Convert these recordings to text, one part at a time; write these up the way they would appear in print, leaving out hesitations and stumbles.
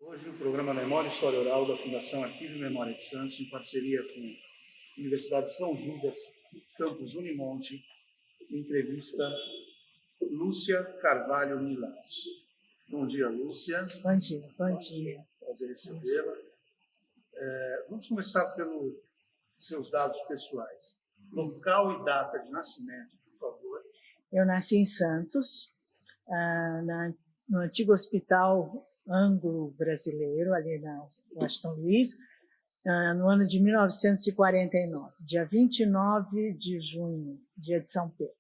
Hoje, o programa Memória e História Oral da Fundação Arquivo e Memória de Santos, em parceria com a Universidade de São Judas, Campus Unimonte, entrevista Lúcia Carvalho Milans. Bom dia, Lúcia. Bom dia, bom dia. Prazer recebê-la. Vamos começar pelos seus dados pessoais. Local e data de nascimento, por favor. Eu nasci em Santos, no antigo Hospital Anglo-Brasileiro, ali na Washington Luiz, no ano de 1949, dia 29 de junho, dia de São Pedro.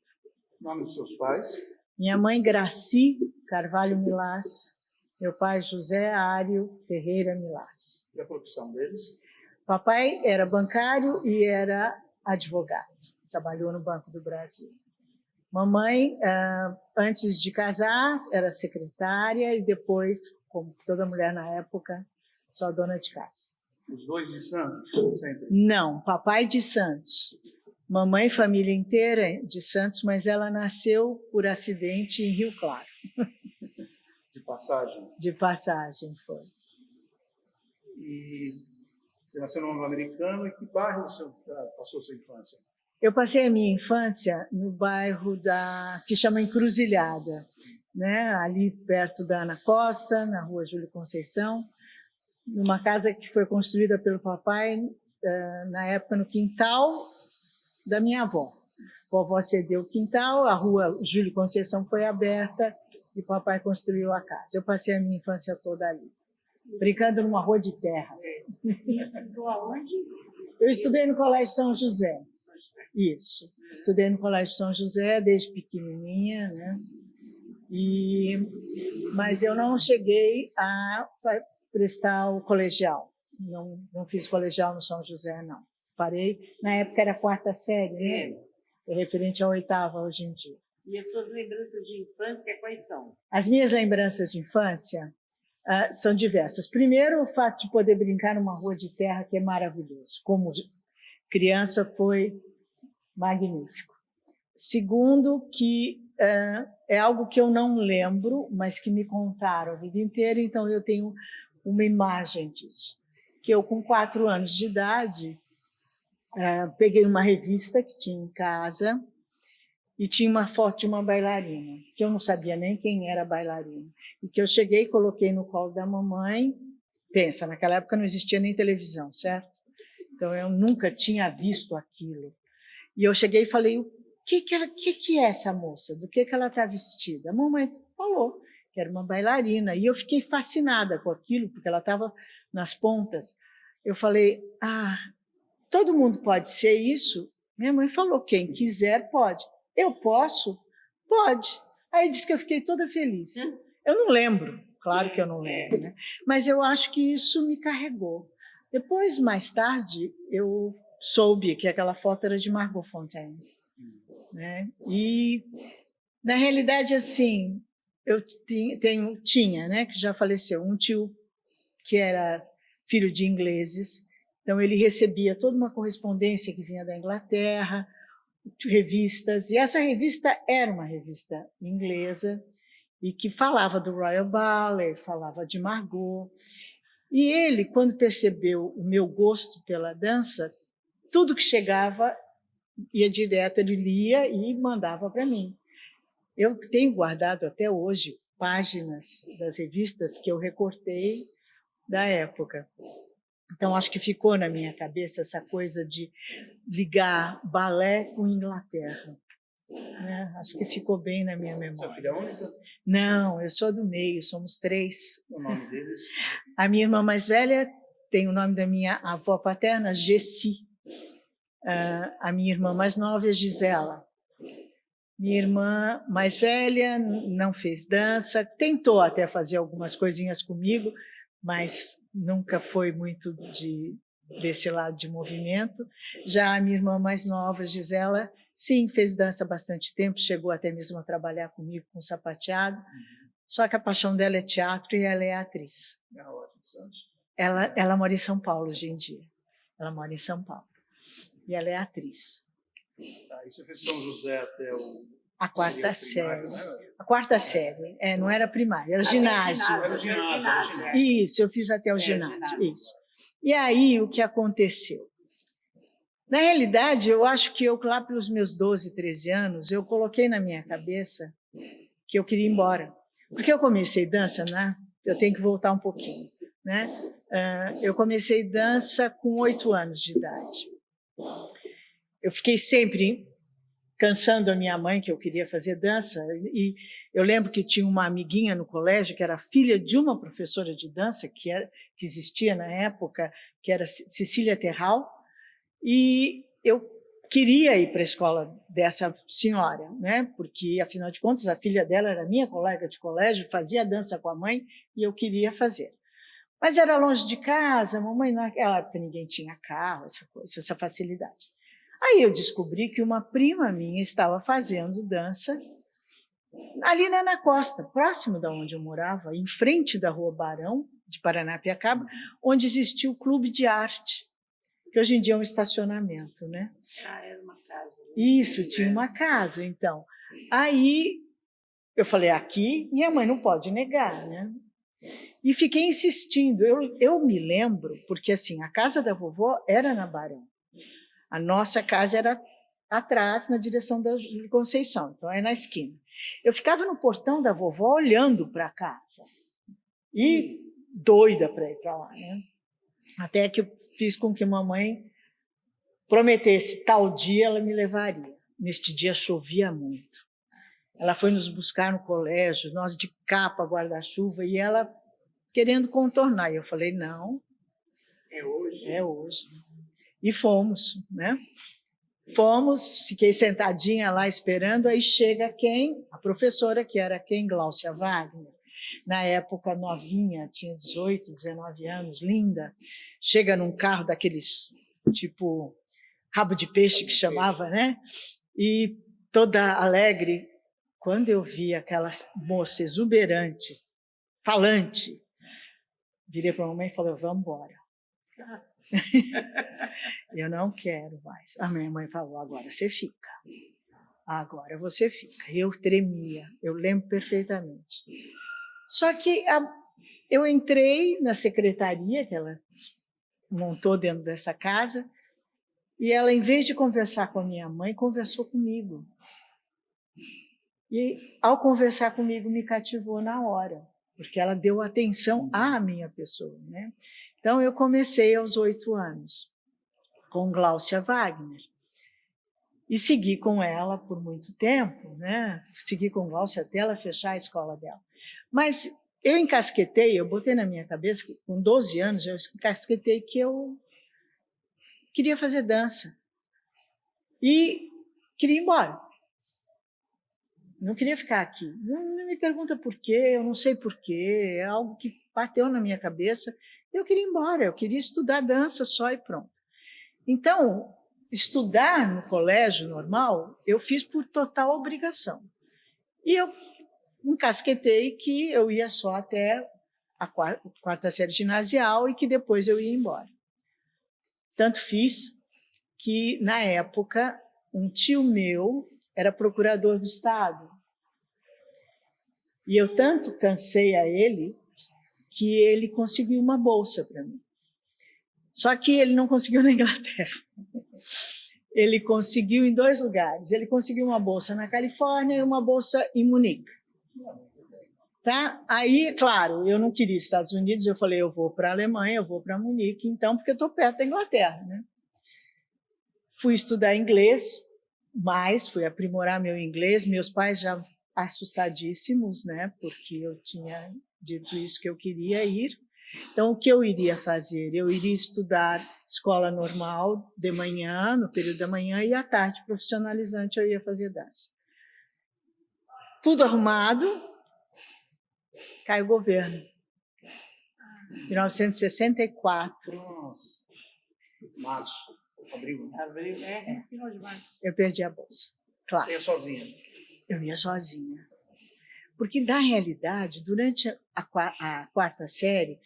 Nome dos seus pais? Minha mãe, Graci Carvalho Milás, meu pai, José Ário Ferreira Milás. E a profissão deles? Papai era bancário e era advogado, trabalhou no Banco do Brasil. Mamãe, antes de casar, era secretária e depois, como toda mulher na época, só dona de casa. Os dois de Santos? Sempre? Não, papai de Santos. Mamãe, família inteira de Santos, mas ela nasceu por acidente em Rio Claro. De passagem? De passagem, foi. E você nasceu no americano, e que bairro você passou sua infância? Eu passei a minha infância no bairro que chama Encruzilhada, né? Ali perto da Ana Costa, na rua Júlio Conceição, numa casa que foi construída pelo papai, na época, no quintal da minha avó. A vovó cedeu o quintal, a rua Júlio Conceição foi aberta e o papai construiu a casa. Eu passei a minha infância toda ali, brincando numa rua de terra. E estudou aonde? Eu estudei no Colégio São José. Isso. Estudei no Colégio São José desde pequenininha, né? Mas eu não cheguei a prestar o colegial. Não fiz colegial no São José, não. Parei. Na época era a 4ª série, né? É referente à 8ª hoje em dia. E as suas lembranças de infância, quais são? As minhas lembranças de infância são diversas. Primeiro, o fato de poder brincar numa rua de terra, que é maravilhoso. Como criança, foi magnífico. Segundo, que é algo que eu não lembro, mas que me contaram a vida inteira, então eu tenho uma imagem disso. Que eu, com 4 anos de idade, peguei uma revista que tinha em casa e tinha uma foto de uma bailarina, que eu não sabia nem quem era a bailarina, e que eu cheguei e coloquei no colo da mamãe. Pensa, naquela época não existia nem televisão, certo? Então eu nunca tinha visto aquilo. E eu cheguei e falei, o que é essa moça? Do que ela está vestida? A mamãe falou que era uma bailarina. E eu fiquei fascinada com aquilo, porque ela estava nas pontas. Eu falei, todo mundo pode ser isso? Minha mãe falou, quem quiser pode. Eu posso? Pode. Aí disse que eu fiquei toda feliz. Eu não lembro, claro que eu não lembro, né? Mas eu acho que isso me carregou. Depois, mais tarde, eu soube que aquela foto era de Margot Fonteyn, né? E, na realidade, assim, eu tinha, né, que já faleceu, um tio que era filho de ingleses, então ele recebia toda uma correspondência que vinha da Inglaterra, revistas, e essa revista era uma revista inglesa e que falava do Royal Ballet, falava de Margot. E ele, quando percebeu o meu gosto pela dança, tudo que chegava ia direto, ele lia e mandava para mim. Eu tenho guardado até hoje páginas das revistas que eu recortei da época. Então, acho que ficou na minha cabeça essa coisa de ligar balé com Inglaterra. Acho que ficou bem na minha memória. Você é filha única? Não, eu sou do meio, somos 3. O nome deles? A minha irmã mais velha tem o nome da minha avó paterna, Gessi. A minha irmã mais nova é Gisela. Minha irmã mais velha não fez dança, tentou até fazer algumas coisinhas comigo, mas nunca foi muito desse lado de movimento. Já a minha irmã mais nova, Gisela, sim, fez dança há bastante tempo, chegou até mesmo a trabalhar comigo com sapateado, só que a paixão dela é teatro e ela é atriz. Ela mora em São Paulo hoje em dia. Ela mora em São Paulo. E ela é atriz. Aí você fez São José até o A quarta Seria série. primário, né? A quarta série. Não era primária, era ginásio. Era o ginásio. Isso, eu fiz até o ginásio. Isso. E aí, o que aconteceu? Na realidade, eu acho que eu, lá pelos meus 12, 13 anos, eu coloquei na minha cabeça que eu queria ir embora. Porque eu comecei dança, né? Eu tenho que voltar um pouquinho, né? Eu comecei dança com 8 anos de idade. Eu fiquei sempre cansando a minha mãe que eu queria fazer dança, e eu lembro que tinha uma amiguinha no colégio que era filha de uma professora de dança que existia na época, que era Cecília Terral, e eu queria ir para a escola dessa senhora, né? Porque, afinal de contas, a filha dela era minha colega de colégio, fazia dança com a mãe e eu queria fazer. Mas era longe de casa, mamãe, naquela época ninguém tinha carro, essa facilidade. Aí eu descobri que uma prima minha estava fazendo dança ali na Ana Costa, próximo da onde eu morava, em frente da Rua Barão, de Paranapiacaba, onde existia o Clube de Arte, que hoje em dia é um estacionamento, né? Era uma casa. Isso, tinha uma casa, então. Aí eu falei, aqui minha mãe não pode negar, né? E fiquei insistindo. Eu me lembro, porque assim, a casa da vovó era na Barão. A nossa casa era atrás, na direção da Conceição, então é na esquina. Eu ficava no portão da vovó olhando para a casa e doida para ir para lá, né? Até que eu fiz com que mamãe prometesse tal dia ela me levaria. Neste dia chovia muito. Ela foi nos buscar no colégio, nós de capa, guarda-chuva, e ela querendo contornar. E eu falei, não. É hoje. É hoje. E fomos, né? Fomos, fiquei sentadinha lá esperando, aí chega quem? A professora, que era quem? Gláucia Wagner. Na época, novinha, tinha 18, 19 anos, linda. Chega num carro daqueles, tipo, rabo de peixe que chamava, né? E toda alegre. Quando eu vi aquela moça exuberante, falante, virei para a mamãe e falei, vamos embora. Eu não quero mais. A minha mãe falou, agora você fica. Agora você fica. Eu tremia, eu lembro perfeitamente. Só que eu entrei na secretaria que ela montou dentro dessa casa e ela, em vez de conversar com a minha mãe, conversou comigo. E, ao conversar comigo, me cativou na hora, porque ela deu atenção à minha pessoa, né? Então, eu comecei aos 8 anos, com Gláucia Wagner, e segui com ela por muito tempo, né? Segui com Gláucia até ela fechar a escola dela. Mas eu encasquetei, eu botei na minha cabeça que, com 12 anos, eu encasquetei que eu queria fazer dança e queria ir embora. Não queria ficar aqui. Não me pergunta por quê, eu não sei por quê, é algo que bateu na minha cabeça. Eu queria ir embora, eu queria estudar dança só e pronto. Então, estudar no colégio normal, eu fiz por total obrigação. E eu encasquetei que eu ia só até a quarta série ginasial e que depois eu ia embora. Tanto fiz que, na época, um tio meu era procurador do Estado. E eu tanto cansei a ele que ele conseguiu uma bolsa para mim. Só que ele não conseguiu na Inglaterra. Ele conseguiu em 2 lugares. Ele conseguiu uma bolsa na Califórnia e uma bolsa em Munique. Tá? Aí, claro, eu não queria Estados Unidos, eu falei, eu vou para a Alemanha, eu vou para Munique, então, porque eu estou perto da Inglaterra, né? Fui estudar inglês, mas fui aprimorar meu inglês. Meus pais já assustadíssimos, né? Porque eu tinha dito isso que eu queria ir. Então, o que eu iria fazer? Eu iria estudar escola normal de manhã, no período da manhã, e à tarde, profissionalizante, eu ia fazer dança. Tudo arrumado, cai o governo. 1964. Nossa. Março. Abril. Abril, final de março. Eu perdi a bolsa, claro. Você ia sozinha? Eu ia sozinha. Porque, na realidade, durante a quarta série,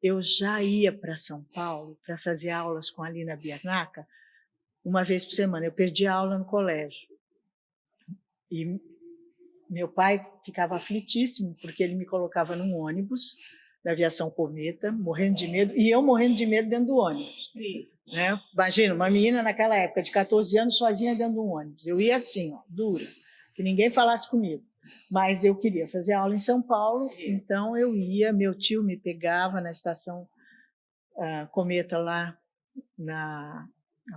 eu já ia para São Paulo para fazer aulas com a Lina Biernacca uma vez por semana. Eu perdi a aula no colégio. E meu pai ficava aflitíssimo, porque ele me colocava num ônibus da aviação Cometa, morrendo de medo, e eu morrendo de medo dentro do ônibus. Sim. Né? Imagina, uma menina naquela época, de 14 anos, sozinha dentro de um ônibus. Eu ia assim, ó, dura, que ninguém falasse comigo. Mas eu queria fazer aula em São Paulo, então eu ia, meu tio me pegava na estação Cometa, lá na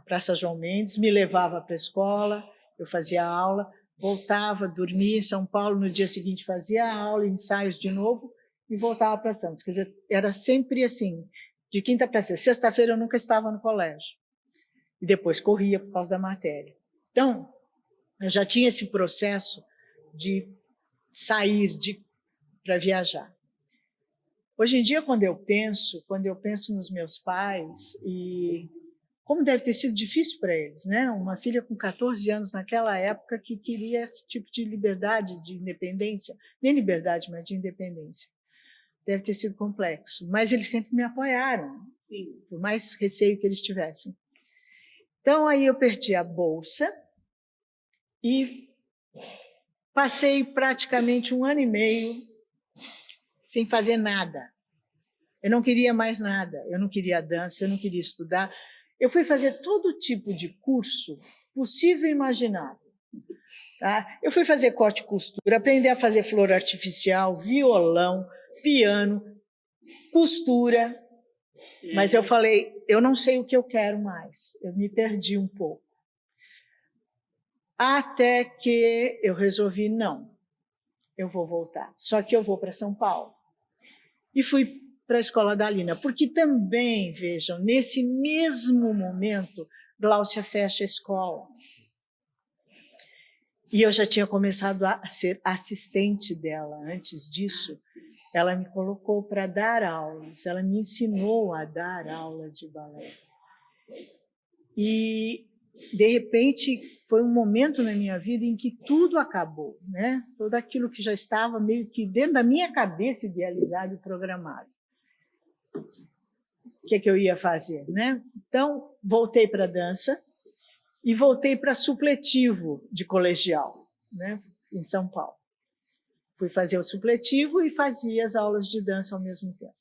Praça João Mendes, me levava para a escola, eu fazia aula, voltava, dormia em São Paulo, no dia seguinte fazia aula, ensaios de novo, e voltava para Santos. Quer dizer, era sempre assim, de quinta para sexta. Sexta-feira eu nunca estava no colégio. E depois corria por causa da matéria. Então, eu já tinha esse processo de sair para viajar. Hoje em dia, quando eu penso nos meus pais, e como deve ter sido difícil para eles, né? Uma filha com 14 anos naquela época que queria esse tipo de liberdade, de independência, nem liberdade, mas de independência. Deve ter sido complexo, mas eles sempre me apoiaram, Sim. Por mais receio que eles tivessem. Então, aí eu perdi a bolsa e passei praticamente 1 ano e meio sem fazer nada. Eu não queria mais nada, eu não queria dança, eu não queria estudar. Eu fui fazer todo tipo de curso possível e imaginável. Tá? Eu fui fazer corte e costura, aprender a fazer flor artificial, violão, piano, costura, mas eu falei, eu não sei o que eu quero mais, eu me perdi um pouco. Até que eu resolvi, não, eu vou voltar, só que eu vou para São Paulo. E fui para a escola da Alina, porque também, vejam, nesse mesmo momento, Gláucia fecha a escola. E eu já tinha começado a ser assistente dela antes disso. Ela me colocou para dar aulas, ela me ensinou a dar aula de balé. E, de repente, foi um momento na minha vida em que tudo acabou, né? Tudo aquilo que já estava meio que dentro da minha cabeça idealizado e programado. O que eu ia fazer, né? Então, voltei para a dança e voltei para supletivo de colegial, né? Em São Paulo. Fui fazer o supletivo e fazia as aulas de dança ao mesmo tempo.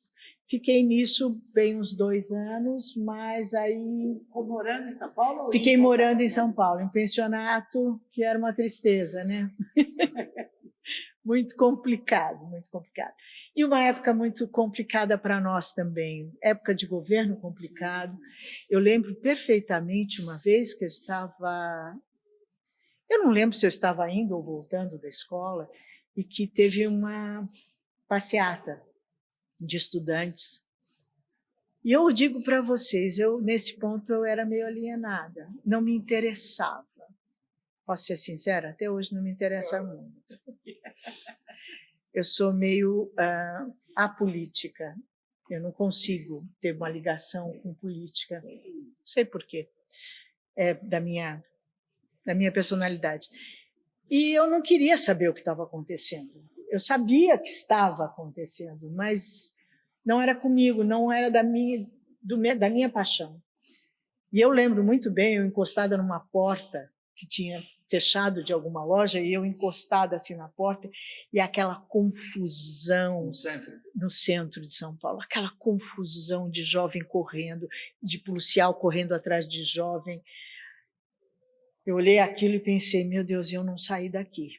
Fiquei nisso bem uns 2 anos, mas aí... Ficou morando em São Paulo? Fiquei morando em São Paulo, em pensionato, que era uma tristeza, né? Muito complicado, muito complicado. E uma época muito complicada para nós também, época de governo complicado. Eu lembro perfeitamente uma vez que eu estava... Eu não lembro se eu estava indo ou voltando da escola, e que teve uma passeata de estudantes. E eu digo para vocês, nesse ponto eu era meio alienada, não me interessava. Posso ser sincera? Até hoje não me interessa muito. Eu sou meio apolítica. Eu não consigo ter uma ligação com política. Não sei por quê. É da minha personalidade. E eu não queria saber o que estava acontecendo. Eu sabia que estava acontecendo, mas não era comigo, não era da minha paixão. E eu lembro muito bem, eu encostada numa porta que tinha fechado de alguma loja, e eu encostada assim na porta, e aquela confusão no centro de São Paulo, aquela confusão de jovem correndo, de policial correndo atrás de jovem. Eu olhei aquilo e pensei, meu Deus, eu não saí daqui.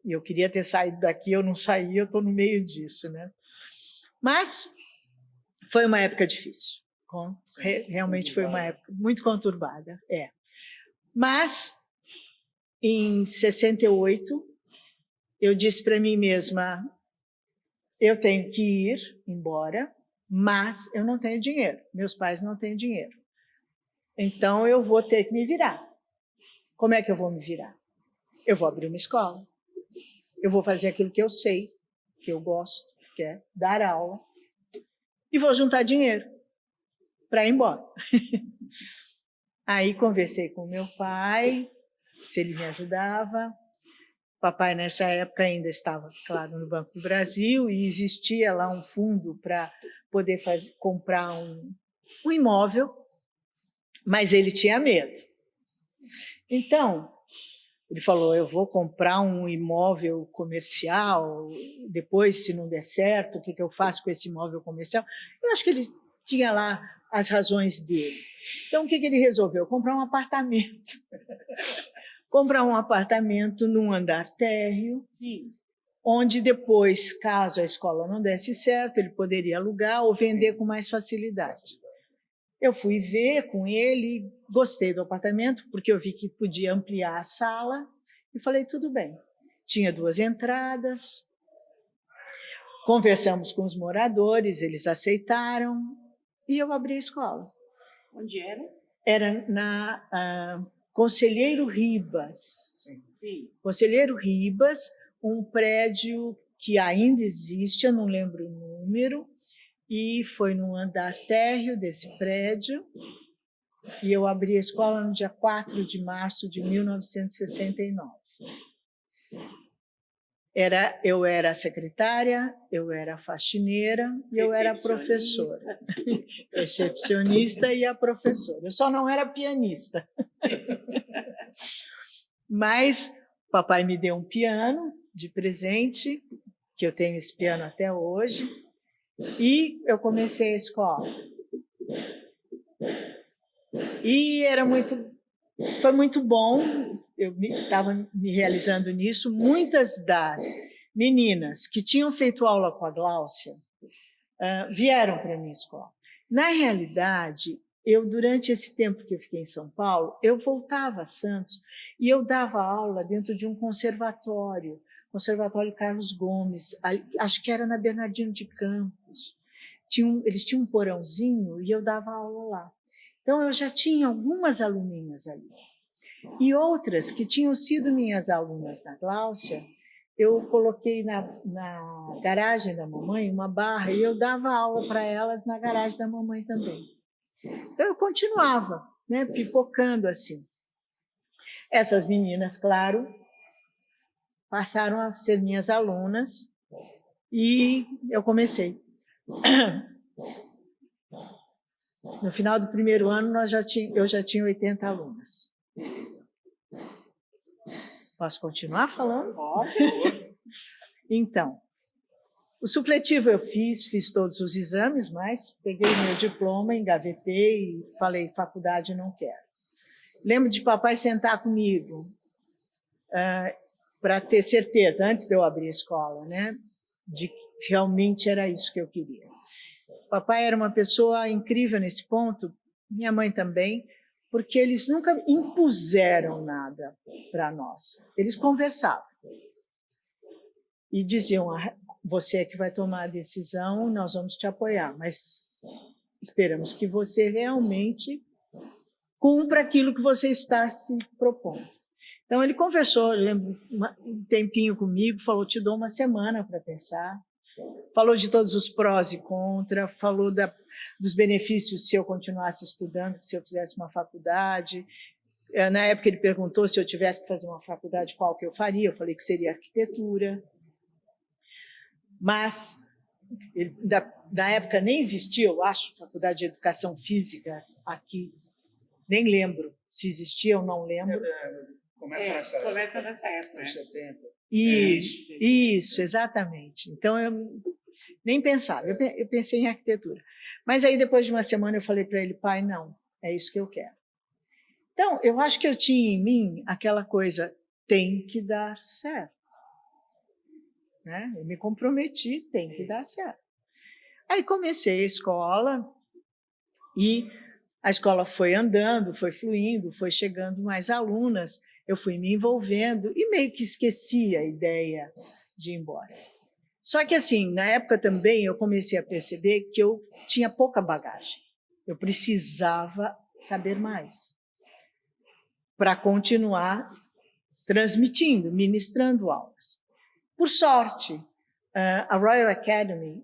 E eu queria ter saído daqui, eu não saí, eu estou no meio disso, né? Mas foi uma época difícil. Realmente foi uma época muito conturbada. Mas, em 68, eu disse para mim mesma, eu tenho que ir embora, mas eu não tenho dinheiro. Meus pais não têm dinheiro. Então, eu vou ter que me virar. Como é que eu vou me virar? Eu vou abrir uma escola. Eu vou fazer aquilo que eu sei, que eu gosto, que é dar aula, e vou juntar dinheiro para ir embora. Aí conversei com meu pai, se ele me ajudava. Papai, nessa época, ainda estava, claro, no Banco do Brasil, e existia lá um fundo para poder comprar um imóvel, mas ele tinha medo. Então, Ele falou, eu vou comprar um imóvel comercial, depois, se não der certo, o que eu faço com esse imóvel comercial? Eu acho que ele tinha lá as razões dele. Então, o que ele resolveu? Comprar um apartamento. Comprar um apartamento num andar térreo, Sim. onde depois, caso a escola não desse certo, ele poderia alugar ou vender com mais facilidade. Eu fui ver com ele, gostei do apartamento, porque eu vi que podia ampliar a sala, e falei, tudo bem. Tinha 2 entradas, conversamos com os moradores, eles aceitaram, e eu abri a escola. Onde era? Era na Conselheiro Ribas. Sim. Conselheiro Ribas, um prédio que ainda existe, eu não lembro o número, e foi num andar térreo desse prédio, e eu abri a escola no dia 4 de março de 1969. Eu era secretária, eu era faxineira e eu era professora. Recepcionista e a professora. Eu só não era pianista. Mas papai me deu um piano de presente, que eu tenho esse piano até hoje, e eu comecei a escola. E foi muito bom, eu estava me realizando nisso. Muitas das meninas que tinham feito aula com a Gláucia vieram para a minha escola. Na realidade, durante esse tempo que eu fiquei em São Paulo, eu voltava a Santos e eu dava aula dentro de um conservatório, Conservatório Carlos Gomes, acho que era na Bernardino de Campos. Eles tinham um porãozinho e eu dava aula lá. Então, eu já tinha algumas aluninhas ali. E outras que tinham sido minhas alunas na Gláucia, eu coloquei na garagem da mamãe uma barra e eu dava aula para elas na garagem da mamãe também. Então, eu continuava, né, pipocando assim. Essas meninas, claro, passaram a ser minhas alunas e eu comecei. No final do primeiro ano, eu já tinha 80 alunas. Posso continuar falando? Então, o supletivo eu fiz todos os exames, mas peguei meu diploma, engavetei e falei, faculdade não quero. Lembro de papai sentar comigo para ter certeza, antes de eu abrir a escola, né, de que realmente era isso que eu queria. Papai era uma pessoa incrível nesse ponto, minha mãe também, porque eles nunca impuseram nada para nós. Eles conversavam e diziam, você é que vai tomar a decisão, nós vamos te apoiar, mas esperamos que você realmente cumpra aquilo que você está se propondo. Então, ele conversou, eu lembro, um tempinho comigo, falou, te dou uma semana para pensar. Falou de todos os prós e contras, falou dos benefícios se eu continuasse estudando, se eu fizesse uma faculdade. Na época ele perguntou se eu tivesse que fazer uma faculdade, qual que eu faria. Eu falei que seria arquitetura. Mas, na época nem existia, eu acho, faculdade de educação física aqui. Nem lembro se existia ou não lembro. Começa nessa época. Nos 70. Isso, exatamente. Então, eu nem pensava, eu pensei em arquitetura. Mas aí, depois de uma semana, eu falei para ele, pai, não, é isso que eu quero. Então, eu acho que eu tinha em mim aquela coisa, tem que dar certo. Né? Eu me comprometi, tem que dar certo. Aí comecei a escola e a escola foi andando, foi fluindo, foi chegando mais alunas, eu fui me envolvendo e meio que esqueci a ideia de ir embora. Só que, assim, na época também eu comecei a perceber que eu tinha pouca bagagem. Eu precisava saber mais para continuar transmitindo, ministrando aulas. Por sorte, a Royal Academy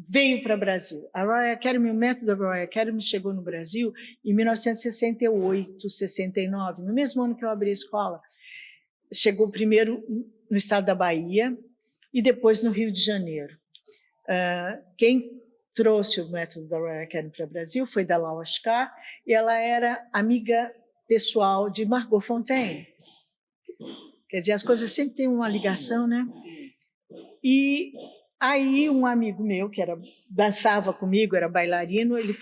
veio para o Brasil. A Royal Academy, o método da Royal Academy chegou no Brasil em 1968, 69, no mesmo ano que eu abri a escola. Chegou primeiro no estado da Bahia e depois no Rio de Janeiro. Quem trouxe o método da Royal Academy para o Brasil foi Dalal Ashkar, e ela era amiga pessoal de Margot Fonteyn. Quer dizer, as coisas sempre têm uma ligação, né? E aí um amigo meu, que dançava comigo, era bailarino, ele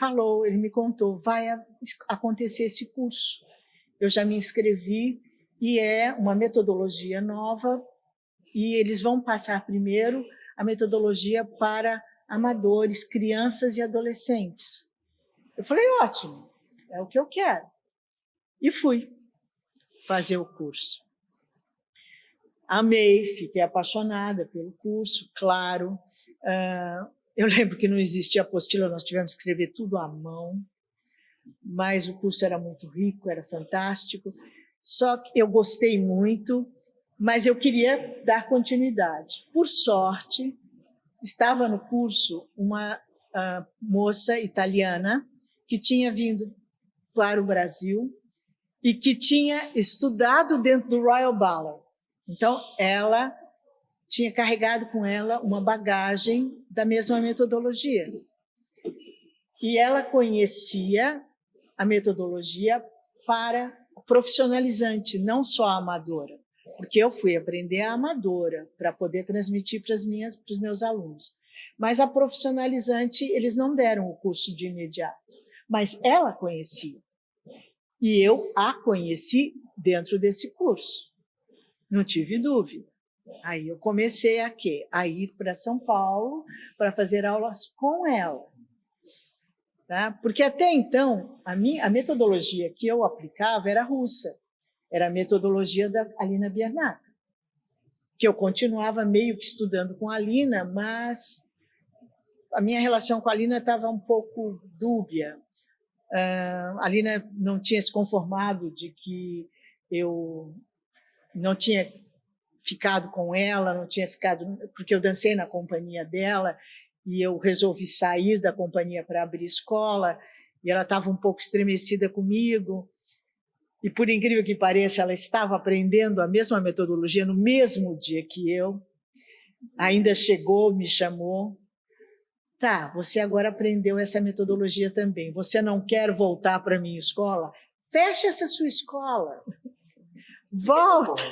me contou, vai acontecer esse curso. Eu já me inscrevi e é uma metodologia nova e eles vão passar primeiro a metodologia para amadores, crianças e adolescentes. Eu falei, ótimo, é o que eu quero. E fui fazer o curso. Amei, fiquei apaixonada pelo curso, claro. Eu lembro que não existia apostila, nós tivemos que escrever tudo à mão, mas o curso era muito rico, era fantástico. Só que eu gostei muito, mas eu queria dar continuidade. Por sorte, estava no curso uma moça italiana que tinha vindo para o Brasil e que tinha estudado dentro do Royal Ballet. Então, ela tinha carregado com ela uma bagagem da mesma metodologia. E ela conhecia a metodologia para profissionalizante, não só a amadora, porque eu fui aprender a amadora para poder transmitir para os meus alunos. Mas a profissionalizante, eles não deram o curso de imediato, mas ela conhecia. E eu a conheci dentro desse curso. Não tive dúvida. Aí eu comecei a ir para São Paulo para fazer aulas com ela. Tá? Porque até então, a metodologia que eu aplicava era russa. Era a metodologia da Alina Biernat, que eu continuava meio que estudando com a Alina, mas a minha relação com a Alina estava um pouco dúbia. A Alina não tinha se conformado de que eu não tinha ficado com ela, não tinha ficado, porque eu dancei na companhia dela e eu resolvi sair da companhia para abrir escola e ela estava um pouco estremecida comigo. E, por incrível que pareça, ela estava aprendendo a mesma metodologia no mesmo dia que eu. Ainda chegou, me chamou. Tá, você agora aprendeu essa metodologia também. Você não quer voltar para a minha escola? Fecha essa sua escola. Volta.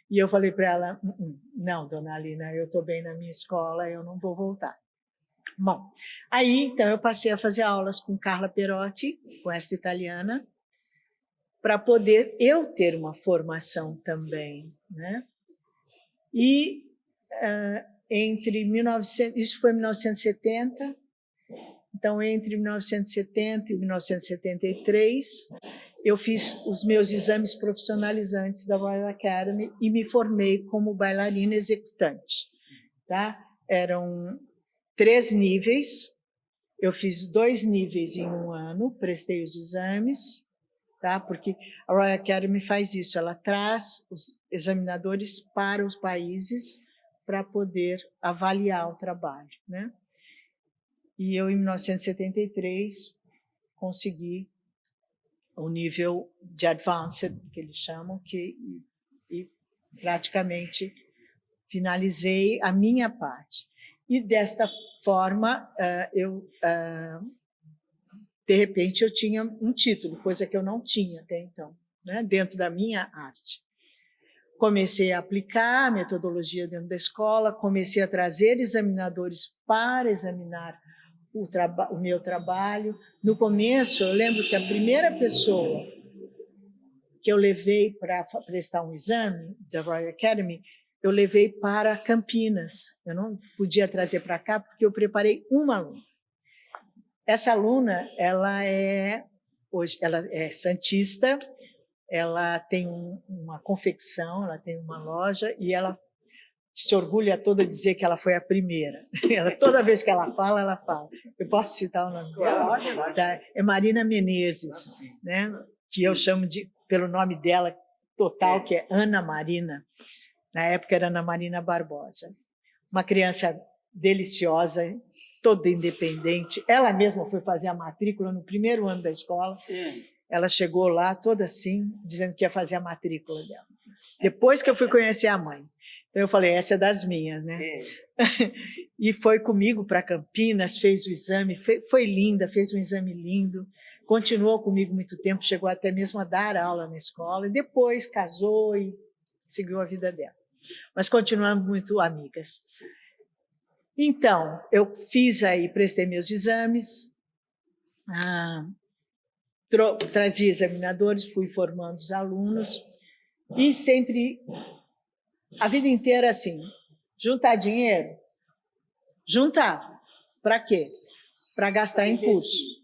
E eu falei para ela, não, dona Alina, eu estou bem na minha escola, eu não vou voltar. Bom, aí então eu passei a fazer aulas com Carla Perotti, com essa italiana, para poder eu ter uma formação também, né? E isso foi em 1970, então entre 1970 e 1973, eu fiz os meus exames profissionalizantes da Royal Academy e me formei como bailarina executante. Tá? Eram 3 níveis, eu fiz 2 níveis em um ano, prestei os exames, tá? Porque a Royal Academy faz isso, ela traz os examinadores para os países para poder avaliar o trabalho, né? E eu, em 1973, consegui o nível de advanced, que eles chamam, e praticamente finalizei a minha parte. E desta forma, de repente, eu tinha um título, coisa que eu não tinha até então, né, dentro da minha arte. Comecei a aplicar a metodologia dentro da escola, comecei a trazer examinadores para examinar o meu trabalho. No começo, eu lembro que a primeira pessoa que eu levei para prestar um exame da Royal Academy, eu levei para Campinas. Eu não podia trazer para cá porque eu preparei uma aluna. Essa aluna, ela é santista, ela tem uma confecção, ela tem uma loja e ela se orgulha toda de dizer que ela foi a primeira. Toda vez que ela fala. Eu posso citar o nome dela? É Marina Menezes, né? Que eu chamo pelo nome dela total, que é Ana Marina. Na época era Ana Marina Barbosa. Uma criança deliciosa, toda independente. Ela mesma foi fazer a matrícula no primeiro ano da escola. Ela chegou lá toda assim, dizendo que ia fazer a matrícula dela. Depois que eu fui conhecer a mãe. Então eu falei, essa é das minhas, né? E foi comigo para Campinas, fez o exame, foi linda, fez um exame lindo, continuou comigo muito tempo, chegou até mesmo a dar aula na escola, e depois casou e seguiu a vida dela. Mas continuamos muito amigas. Então, eu fiz aí, prestei meus exames, trazia examinadores, fui formando os alunos, e sempre, a vida inteira assim, juntar dinheiro, juntava. Para quê? Para gastar em curso.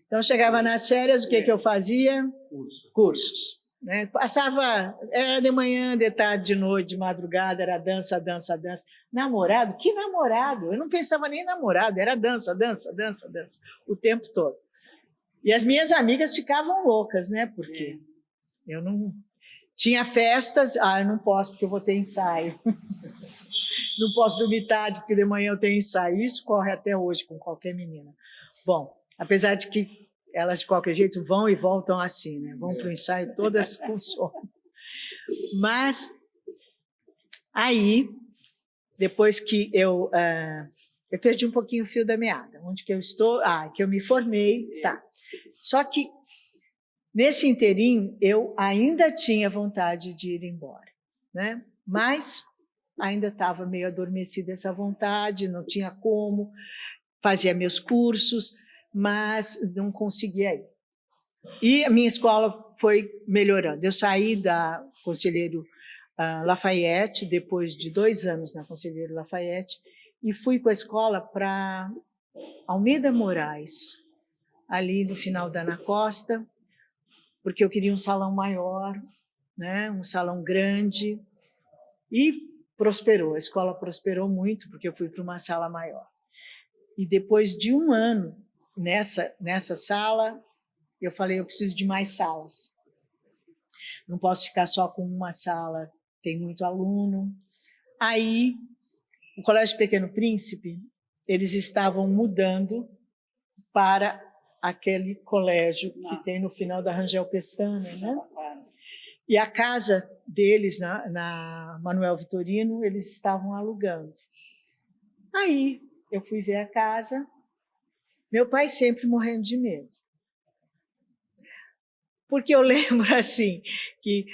Então, chegava nas férias, o que eu fazia? Cursos. Né? Passava, era de manhã, de tarde, de noite, de madrugada, era dança, dança, dança. Namorado? Que namorado? Eu não pensava nem em namorado, era dança, dança, dança, dança, o tempo todo. E as minhas amigas ficavam loucas, né? Porque eu não... Tinha festas, eu não posso porque eu vou ter ensaio. Não posso dormir tarde porque de manhã eu tenho ensaio. Isso corre até hoje com qualquer menina. Bom, apesar de que elas de qualquer jeito vão e voltam assim, né? Vão para o ensaio todas com sono. Mas aí, depois que eu perdi um pouquinho o fio da meada. Onde que eu estou? Que eu me formei, tá. Só que nesse inteirinho eu ainda tinha vontade de ir embora, né? Mas ainda estava meio adormecida essa vontade, não tinha como, fazia meus cursos, mas não conseguia ir. E a minha escola foi melhorando. Eu saí da Conselheiro Lafayette, depois de 2 anos na Conselheiro Lafayette, e fui com a escola para Almeida Moraes, ali no final da Ana Costa, porque eu queria um salão maior, né, um salão grande, e prosperou. A escola prosperou muito, porque eu fui para uma sala maior. E depois de 1 ano nessa sala, eu falei, eu preciso de mais salas. Não posso ficar só com uma sala, tem muito aluno. Aí, o Colégio Pequeno Príncipe, eles estavam mudando para aquele colégio que tem no final da Rangel Pestana, né? E a casa deles, na Manuel Vitorino, eles estavam alugando. Aí, eu fui ver a casa, meu pai sempre morrendo de medo. Porque eu lembro, assim, que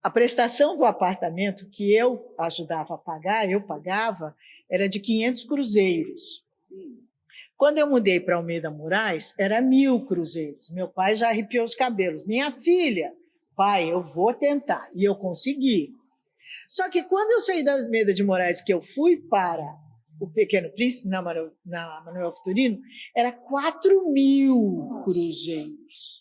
a prestação do apartamento que eu ajudava a pagar, eu pagava, era de 500 cruzeiros. Quando eu mudei para Almeida Moraes, era 1.000 cruzeiros. Meu pai já arrepiou os cabelos. Minha filha, pai, eu vou tentar. E eu consegui. Só que quando eu saí da Almeida de Moraes, que eu fui para o Pequeno Príncipe, na Manuel Vitorino, era 4.000 cruzeiros.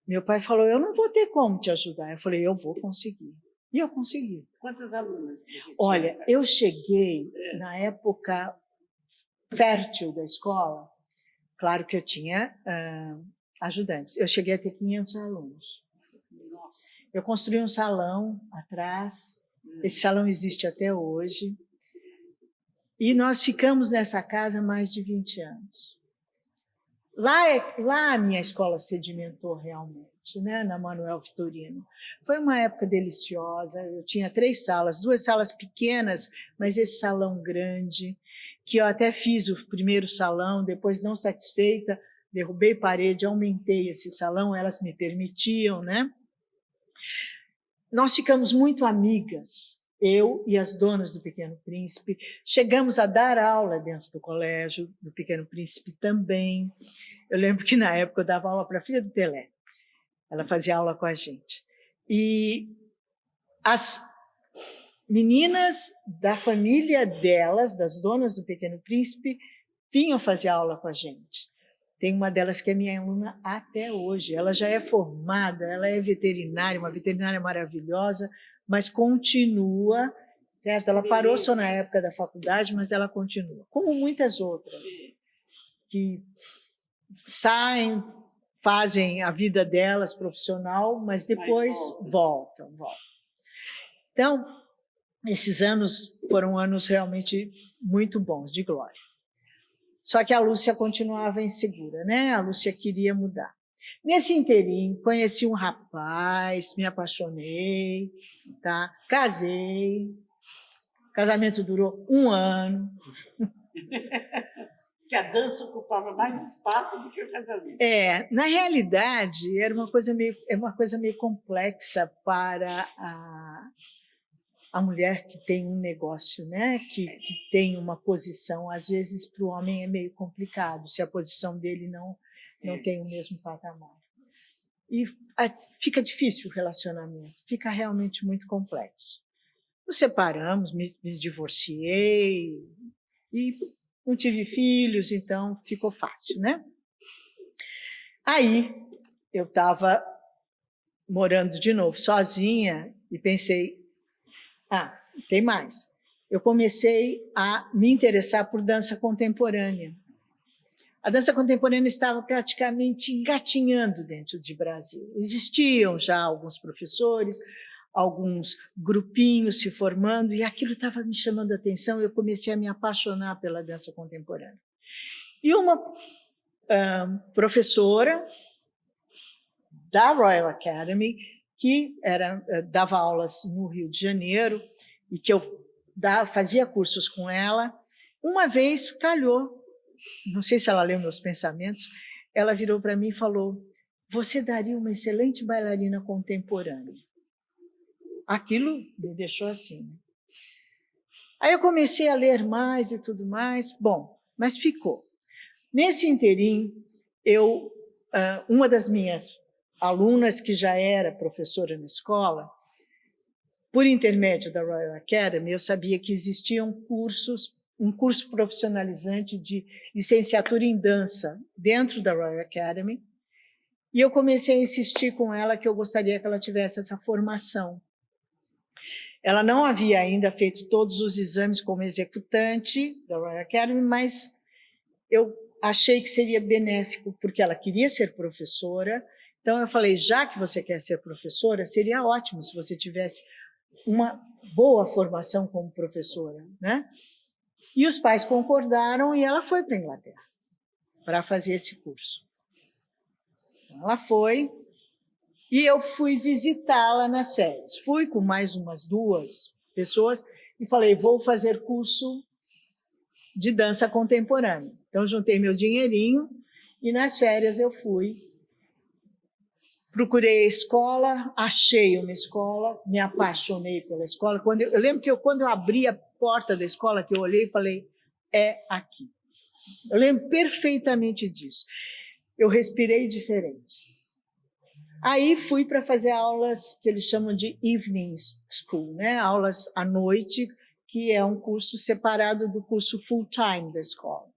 Meu pai falou, eu não vou ter como te ajudar. Eu falei, eu vou conseguir. E eu consegui. Quantas alunas? Olha, eu cheguei na época fértil da escola, claro que eu tinha ajudantes. Eu cheguei a ter 500 alunos. Nossa. Eu construí um salão atrás, esse salão existe até hoje, e nós ficamos nessa casa mais de 20 anos. Lá a minha escola sedimentou realmente, né, na Manuel Vitorino. Foi uma época deliciosa, eu tinha 3 salas, 2 salas pequenas, mas esse salão grande, que eu até fiz o primeiro salão, depois não satisfeita, derrubei parede, aumentei esse salão, elas me permitiam, né? Nós ficamos muito amigas, eu e as donas do Pequeno Príncipe, chegamos a dar aula dentro do colégio do Pequeno Príncipe também. Eu lembro que na época eu dava aula para a filha do Pelé, ela fazia aula com a gente. E as meninas da família delas, das donas do Pequeno Príncipe, vinham fazer aula com a gente. Tem uma delas que é minha aluna até hoje. Ela já é formada, ela é veterinária, uma veterinária maravilhosa, mas continua, certo? Ela parou só na época da faculdade, mas ela continua. Como muitas outras, que saem, fazem a vida delas profissional, mas depois voltam. Então, esses anos foram anos realmente muito bons, de glória. Só que a Lúcia continuava insegura, né? A Lúcia queria mudar. Nesse inteirinho, conheci um rapaz, me apaixonei, tá? Casei. O casamento durou 1 ano. Que a dança ocupava mais espaço do que o casamento. Na realidade, era uma coisa meio complexa para a mulher que tem um negócio, né? que tem uma posição. Às vezes, para o homem é meio complicado, se a posição dele não tem o mesmo patamar. E fica difícil o relacionamento, fica realmente muito complexo. Nos separamos, me divorciei e não tive filhos, então ficou fácil, né? Aí eu estava morando de novo sozinha e pensei, tem mais. Eu comecei a me interessar por dança contemporânea. A dança contemporânea estava praticamente engatinhando dentro de Brasil. Existiam já alguns professores, alguns grupinhos se formando, e aquilo estava me chamando a atenção, eu comecei a me apaixonar pela dança contemporânea. E uma professora da Royal Academy, que dava aulas no Rio de Janeiro, e que eu fazia cursos com ela, uma vez calhou, não sei se ela leu meus pensamentos, ela virou para mim e falou: você daria uma excelente bailarina contemporânea. Aquilo me deixou assim. Aí eu comecei a ler mais e tudo mais, mas ficou. Nesse inteirinho, uma das minhas alunas, que já era professora na escola, por intermédio da Royal Academy, eu sabia que existiam um curso profissionalizante de licenciatura em dança dentro da Royal Academy, e eu comecei a insistir com ela que eu gostaria que ela tivesse essa formação. Ela não havia ainda feito todos os exames como executante da Royal Academy, mas eu achei que seria benéfico, porque ela queria ser professora. Então, eu falei, já que você quer ser professora, seria ótimo se você tivesse uma boa formação como professora, né? E os pais concordaram e ela foi para a Inglaterra para fazer esse curso. Então, ela foi e eu fui visitá-la nas férias. Fui com mais umas 2 pessoas e falei, vou fazer curso de dança contemporânea. Então, juntei meu dinheirinho e nas férias eu fui. Procurei a escola, achei uma escola, me apaixonei pela escola. Eu lembro que quando eu abri a porta da escola, que eu olhei e falei, é aqui. Eu lembro perfeitamente disso. Eu respirei diferente. Aí fui para fazer aulas que eles chamam de evening school, né? Aulas à noite, que é um curso separado do curso full-time da escola.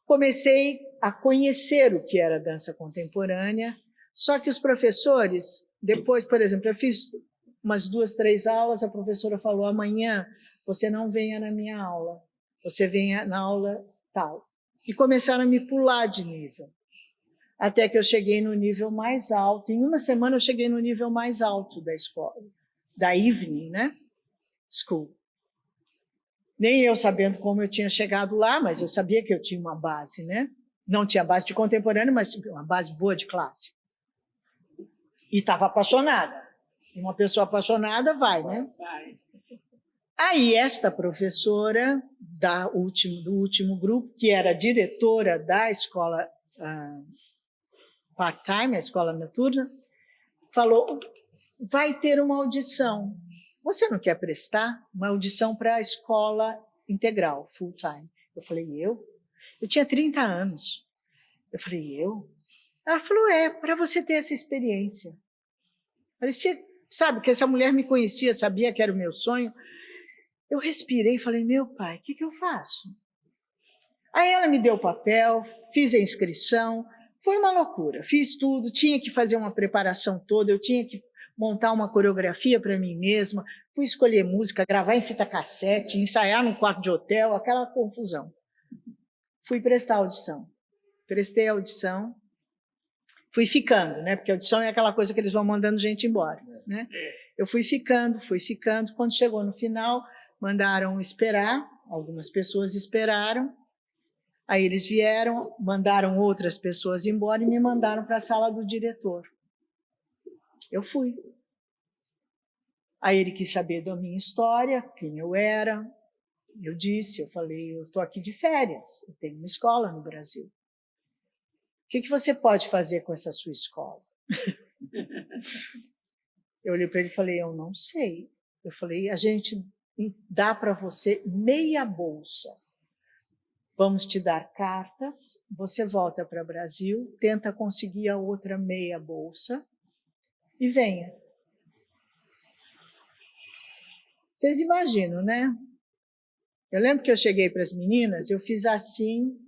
Comecei a conhecer o que era dança contemporânea, só que os professores, depois, por exemplo, eu fiz umas 2, 3 aulas, a professora falou, amanhã você não venha na minha aula, você venha na aula tal. E começaram a me pular de nível, até que eu cheguei no nível mais alto. Em uma semana eu cheguei no nível mais alto da escola, da evening, né? School. Nem eu sabendo como eu tinha chegado lá, mas eu sabia que eu tinha uma base, né? Não tinha base de contemporâneo, mas tinha uma base boa de clássico. E estava apaixonada. E uma pessoa apaixonada vai, né? Vai. Aí esta professora do último grupo, que era diretora da escola part-time, a escola noturna, falou, vai ter uma audição. Você não quer prestar uma audição para a escola integral, full-time? Eu falei, eu? Eu tinha 30 anos. Eu falei, eu? Ela falou, para você ter essa experiência. Parecia, sabe, que essa mulher me conhecia, sabia que era o meu sonho. Eu respirei e falei, meu pai, o que eu faço? Aí ela me deu o papel, fiz a inscrição, foi uma loucura, fiz tudo, tinha que fazer uma preparação toda, eu tinha que montar uma coreografia para mim mesma, fui escolher música, gravar em fita cassete, ensaiar num quarto de hotel, aquela confusão. Fui prestar audição. Prestei a audição, fui ficando, né? Porque a audição é aquela coisa que eles vão mandando gente embora, né? Eu fui ficando. Quando chegou no final, mandaram esperar, algumas pessoas esperaram. Aí eles vieram, mandaram outras pessoas embora e me mandaram para a sala do diretor. Eu fui. Aí ele quis saber da minha história, quem eu era. Eu falei, eu estou aqui de férias, eu tenho uma escola no Brasil. O que você pode fazer com essa sua escola? Eu olhei para ele e falei, eu não sei. Eu falei, a gente dá para você meia bolsa. Vamos te dar cartas, você volta para o Brasil, tenta conseguir a outra meia bolsa e venha. Vocês imaginam, né? Eu lembro que eu cheguei para as meninas, eu fiz assim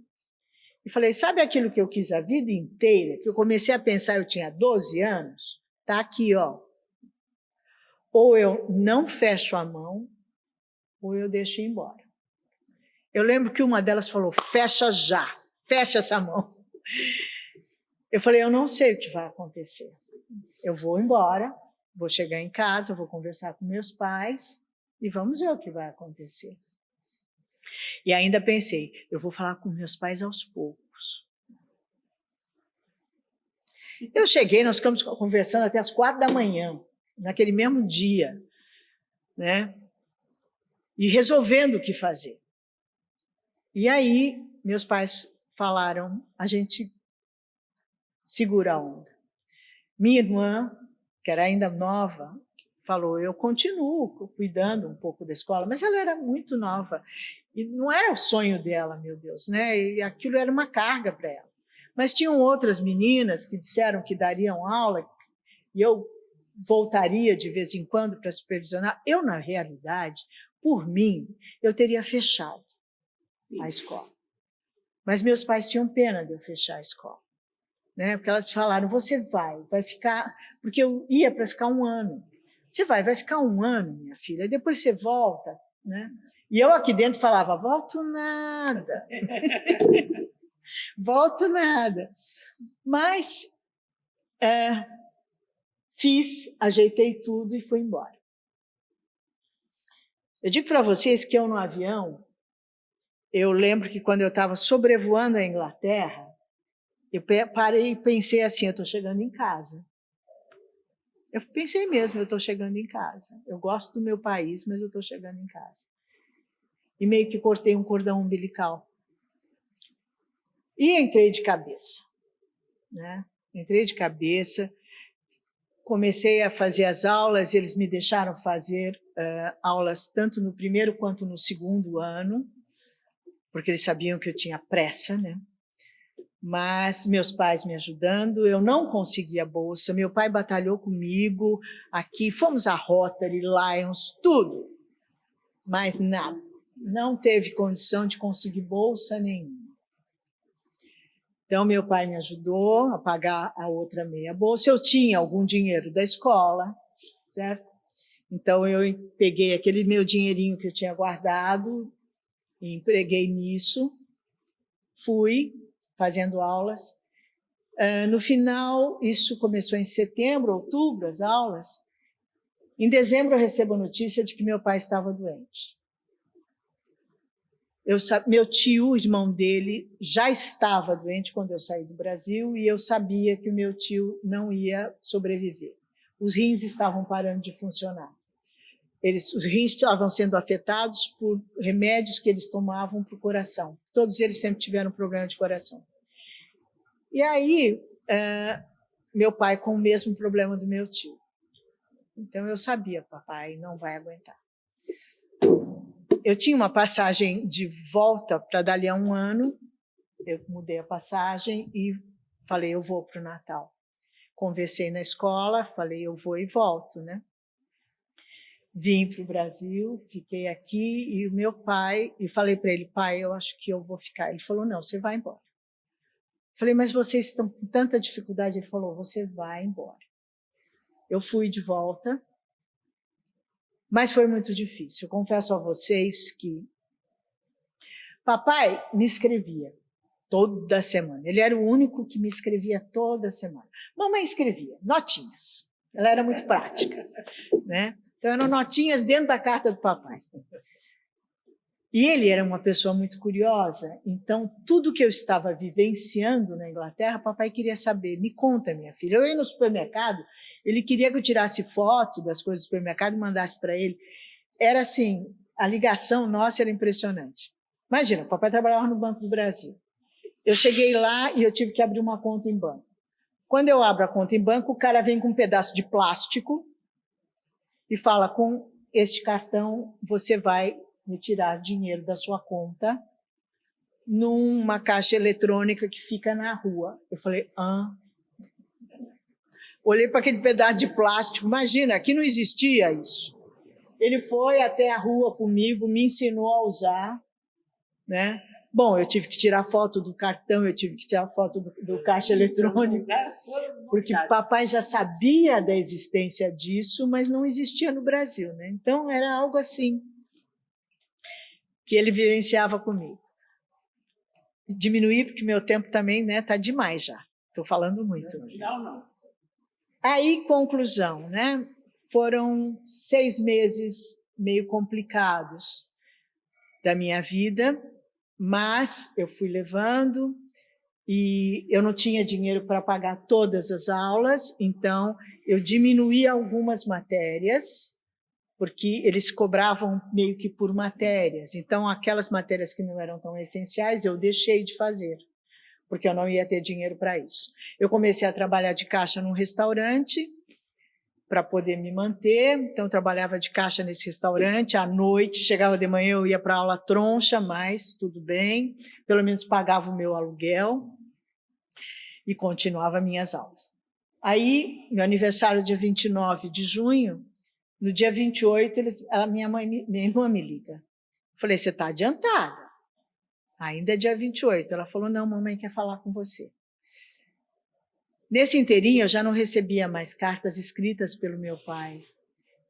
e falei, sabe aquilo que eu quis a vida inteira? Que eu comecei a pensar, eu tinha 12 anos? Está aqui, ó. Ou eu não fecho a mão, ou eu deixo ir embora. Eu lembro que uma delas falou, fecha já, fecha essa mão. Eu falei, eu não sei o que vai acontecer. Eu vou embora, vou chegar em casa, vou conversar com meus pais e vamos ver o que vai acontecer. E ainda pensei, eu vou falar com meus pais aos poucos. Eu cheguei, nós ficamos conversando até as 4h, naquele mesmo dia, né? E resolvendo o que fazer. E aí, meus pais falaram, a gente segura a onda. Minha irmã, que era ainda nova, falou, eu continuo cuidando um pouco da escola, mas ela era muito nova. E não era o sonho dela, meu Deus, né? E aquilo era uma carga para ela. Mas tinham outras meninas que disseram que dariam aula, e eu voltaria de vez em quando para supervisionar. Eu, na realidade, por mim, eu teria fechado a escola. Mas meus pais tinham pena de eu fechar a escola, né? Porque elas falaram, você vai ficar... Porque eu ia para ficar 1 ano. Você vai ficar 1 ano, minha filha, depois você volta, né? E eu aqui dentro falava, volto nada. Volto nada. Mas fiz, ajeitei tudo e fui embora. Eu digo para vocês que eu no avião, eu lembro que quando eu estava sobrevoando a Inglaterra, eu parei e pensei assim, eu estou chegando em casa. Eu pensei mesmo, eu estou chegando em casa. Eu gosto do meu país, mas eu estou chegando em casa. E meio que cortei um cordão umbilical. E entrei de cabeça, né? Entrei de cabeça, comecei a fazer as aulas, eles me deixaram fazer aulas tanto no primeiro quanto no segundo ano, porque eles sabiam que eu tinha pressa, né? Mas meus pais me ajudando, eu não consegui a bolsa, meu pai batalhou comigo, aqui fomos a Rotary, Lions, tudo, mas nada, não teve condição de conseguir bolsa nenhuma. Então, meu pai me ajudou a pagar a outra meia bolsa, eu tinha algum dinheiro da escola, certo? Então, eu peguei aquele meu dinheirinho que eu tinha guardado, e empreguei nisso, fui fazendo aulas. No final, isso começou em setembro, outubro, as aulas. Em dezembro, eu recebo a notícia de que meu pai estava doente. Meu tio, o irmão dele, já estava doente quando eu saí do Brasil e eu sabia que o meu tio não ia sobreviver. Os rins estavam parando de funcionar. Os rins estavam sendo afetados por remédios que eles tomavam para o coração. Todos eles sempre tiveram problema de coração. E aí, meu pai com o mesmo problema do meu tio. Então, eu sabia, papai não vai aguentar. Eu tinha uma passagem de volta para dali a 1 ano, eu mudei a passagem e falei, eu vou para o Natal. Conversei na escola, falei, eu vou e volto, né? Vim para o Brasil, fiquei aqui, e o meu pai, e falei para ele, pai, eu acho que eu vou ficar. Ele falou, não, você vai embora. Falei, mas vocês estão com tanta dificuldade? Ele falou, você vai embora. Eu fui de volta, mas foi muito difícil. Eu confesso a vocês que papai me escrevia toda semana. Ele era o único que me escrevia toda semana. Mamãe escrevia, notinhas. Ela era muito prática, né? Então, eram notinhas dentro da carta do papai. E ele era uma pessoa muito curiosa, então tudo que eu estava vivenciando na Inglaterra, papai queria saber. Me conta, minha filha. Eu ia no supermercado, ele queria que eu tirasse foto das coisas do supermercado e mandasse para ele. Era assim, a ligação nossa era impressionante. Imagina, papai trabalhava no Banco do Brasil. Eu cheguei lá e eu tive que abrir uma conta em banco. Quando eu abro a conta em banco, o cara vem com um pedaço de plástico e fala, com este cartão você vai retirar dinheiro da sua conta numa caixa eletrônica que fica na rua. Eu falei, Olhei para aquele pedaço de plástico, imagina, aqui não existia isso. Ele foi até a rua comigo, me ensinou a usar, né? Bom, eu tive que tirar foto do cartão, eu tive que tirar foto do caixa eletrônico, porque papai já sabia da existência disso, mas não existia no Brasil, né? Então, era algo assim que ele vivenciava comigo. Diminuir, porque meu tempo também está demais já. Estou falando muito. Não. Aí, conclusão, né? Foram 6 meses meio complicados da minha vida, mas eu fui levando e eu não tinha dinheiro para pagar todas as aulas, então eu diminuí algumas matérias, porque eles cobravam meio que por matérias. Então, aquelas matérias que não eram tão essenciais, eu deixei de fazer, porque eu não ia ter dinheiro para isso. Eu comecei a trabalhar de caixa num restaurante, para poder me manter, então eu trabalhava de caixa nesse restaurante, à noite, chegava de manhã, eu ia para a aula troncha, mas tudo bem, pelo menos pagava o meu aluguel e continuava minhas aulas. Aí, meu aniversário, dia 29 de junho, no dia 28, minha irmã me liga. Eu falei, você está adiantada? Ainda é dia 28. Ela falou, não, mamãe quer falar com você. Nesse inteirinho, eu já não recebia mais cartas escritas pelo meu pai.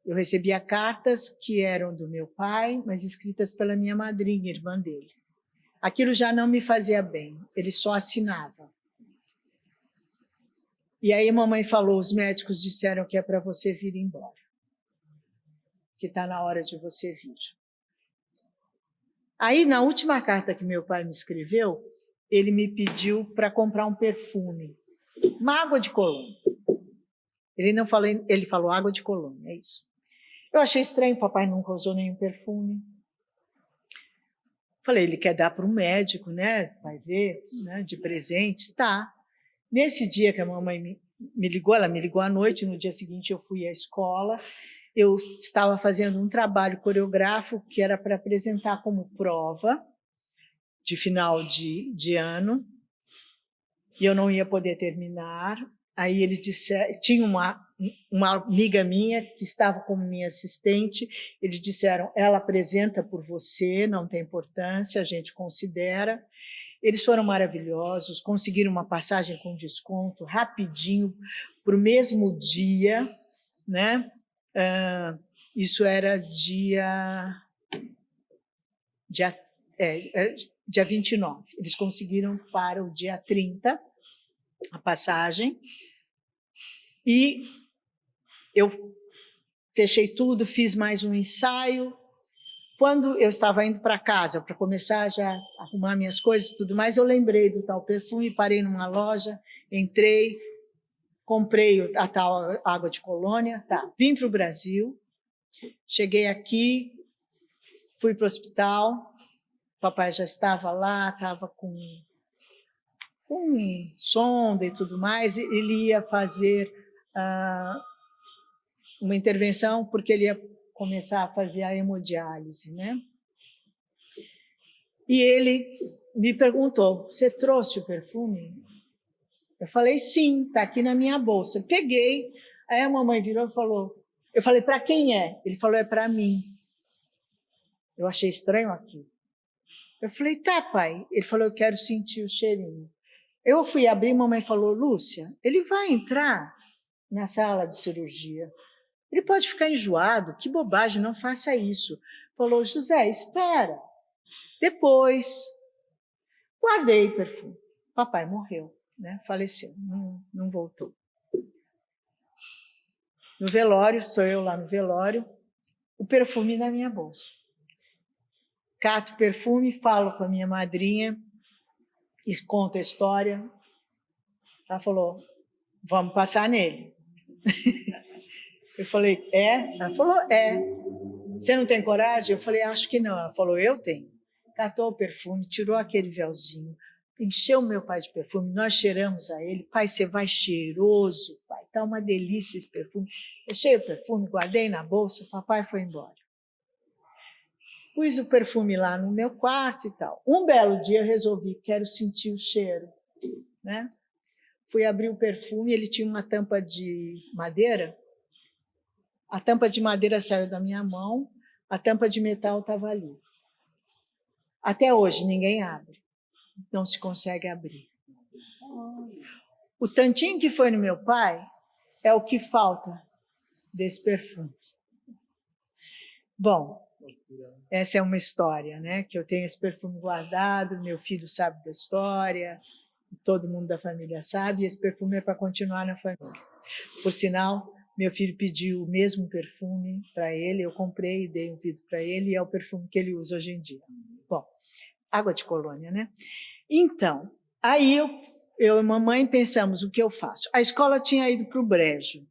Eu recebia cartas que eram do meu pai, mas escritas pela minha madrinha, irmã dele. Aquilo já não me fazia bem, ele só assinava. E aí a mamãe falou, os médicos disseram que é para você vir embora, que está na hora de você vir. Aí, na última carta que meu pai me escreveu, ele me pediu para comprar um perfume, uma água de colônia. Ele falou água de colônia, é isso. Eu achei estranho, papai nunca usou nenhum perfume. Falei, ele quer dar para um médico, né? Vai ver, né? De presente, tá. Nesse dia que a mamãe me ligou, ela me ligou à noite, no dia seguinte eu fui à escola, eu estava fazendo um trabalho coreográfico que era para apresentar como prova de final de ano, e eu não ia poder terminar. Aí eles disseram, tinha uma amiga minha que estava como minha assistente, eles disseram, ela apresenta por você, não tem importância, a gente considera. Eles foram maravilhosos, conseguiram uma passagem com desconto rapidinho para o mesmo dia, né? Isso era dia 29. Eles conseguiram para o dia 30 a passagem e eu fechei tudo, fiz mais um ensaio. Quando eu estava indo para casa para começar já a arrumar minhas coisas e tudo mais, eu lembrei do tal perfume, parei numa loja, entrei, comprei a tal água de colônia, vim para o Brasil, cheguei aqui, fui para o hospital, papai já estava lá, estava com sonda e tudo mais, ele ia fazer uma intervenção porque ele ia começar a fazer a hemodiálise, né? E ele me perguntou, você trouxe o perfume? Eu falei, sim, está aqui na minha bolsa. Peguei, aí a mamãe virou e falou, eu falei, para quem é? Ele falou, é para mim. Eu achei estranho aquilo. Eu falei, tá, pai. Ele falou, eu quero sentir o cheirinho. Eu fui abrir, a mamãe falou, Lúcia, ele vai entrar na sala de cirurgia. Ele pode ficar enjoado, que bobagem, não faça isso. Falou, José, espera. Depois, guardei o perfume. Papai morreu, né? Faleceu, não voltou. No velório, sou eu lá no velório, o perfume na minha bolsa. cato perfume, falo com a minha madrinha e conto a história. Ela falou, vamos passar nele. Eu falei, é? Ela falou, é. Você não tem coragem? Eu falei, acho que não. Ela falou, eu tenho. Catou o perfume, tirou aquele véuzinho, encheu meu pai de perfume, nós cheiramos a ele. Pai, você vai cheiroso, pai, tá uma delícia esse perfume. Deixei o perfume, guardei na bolsa, papai foi embora. Pus o perfume lá no meu quarto e tal. Um belo dia eu resolvi, quero sentir o cheiro, né? Fui abrir o perfume, ele tinha uma tampa de madeira. A tampa de madeira saiu da minha mão, a tampa de metal estava ali. Até hoje ninguém abre, não se consegue abrir. O tantinho que foi no meu pai é o que falta desse perfume. Bom, essa é uma história, né? Que eu tenho esse perfume guardado, meu filho sabe da história, todo mundo da família sabe, e esse perfume é para continuar na família. Por sinal, meu filho pediu o mesmo perfume para ele, eu comprei e dei um vidro para ele, e é o perfume que ele usa hoje em dia. Bom, água de colônia, né? Então, aí eu e a mamãe pensamos, o que eu faço? A escola tinha ido para o brejo.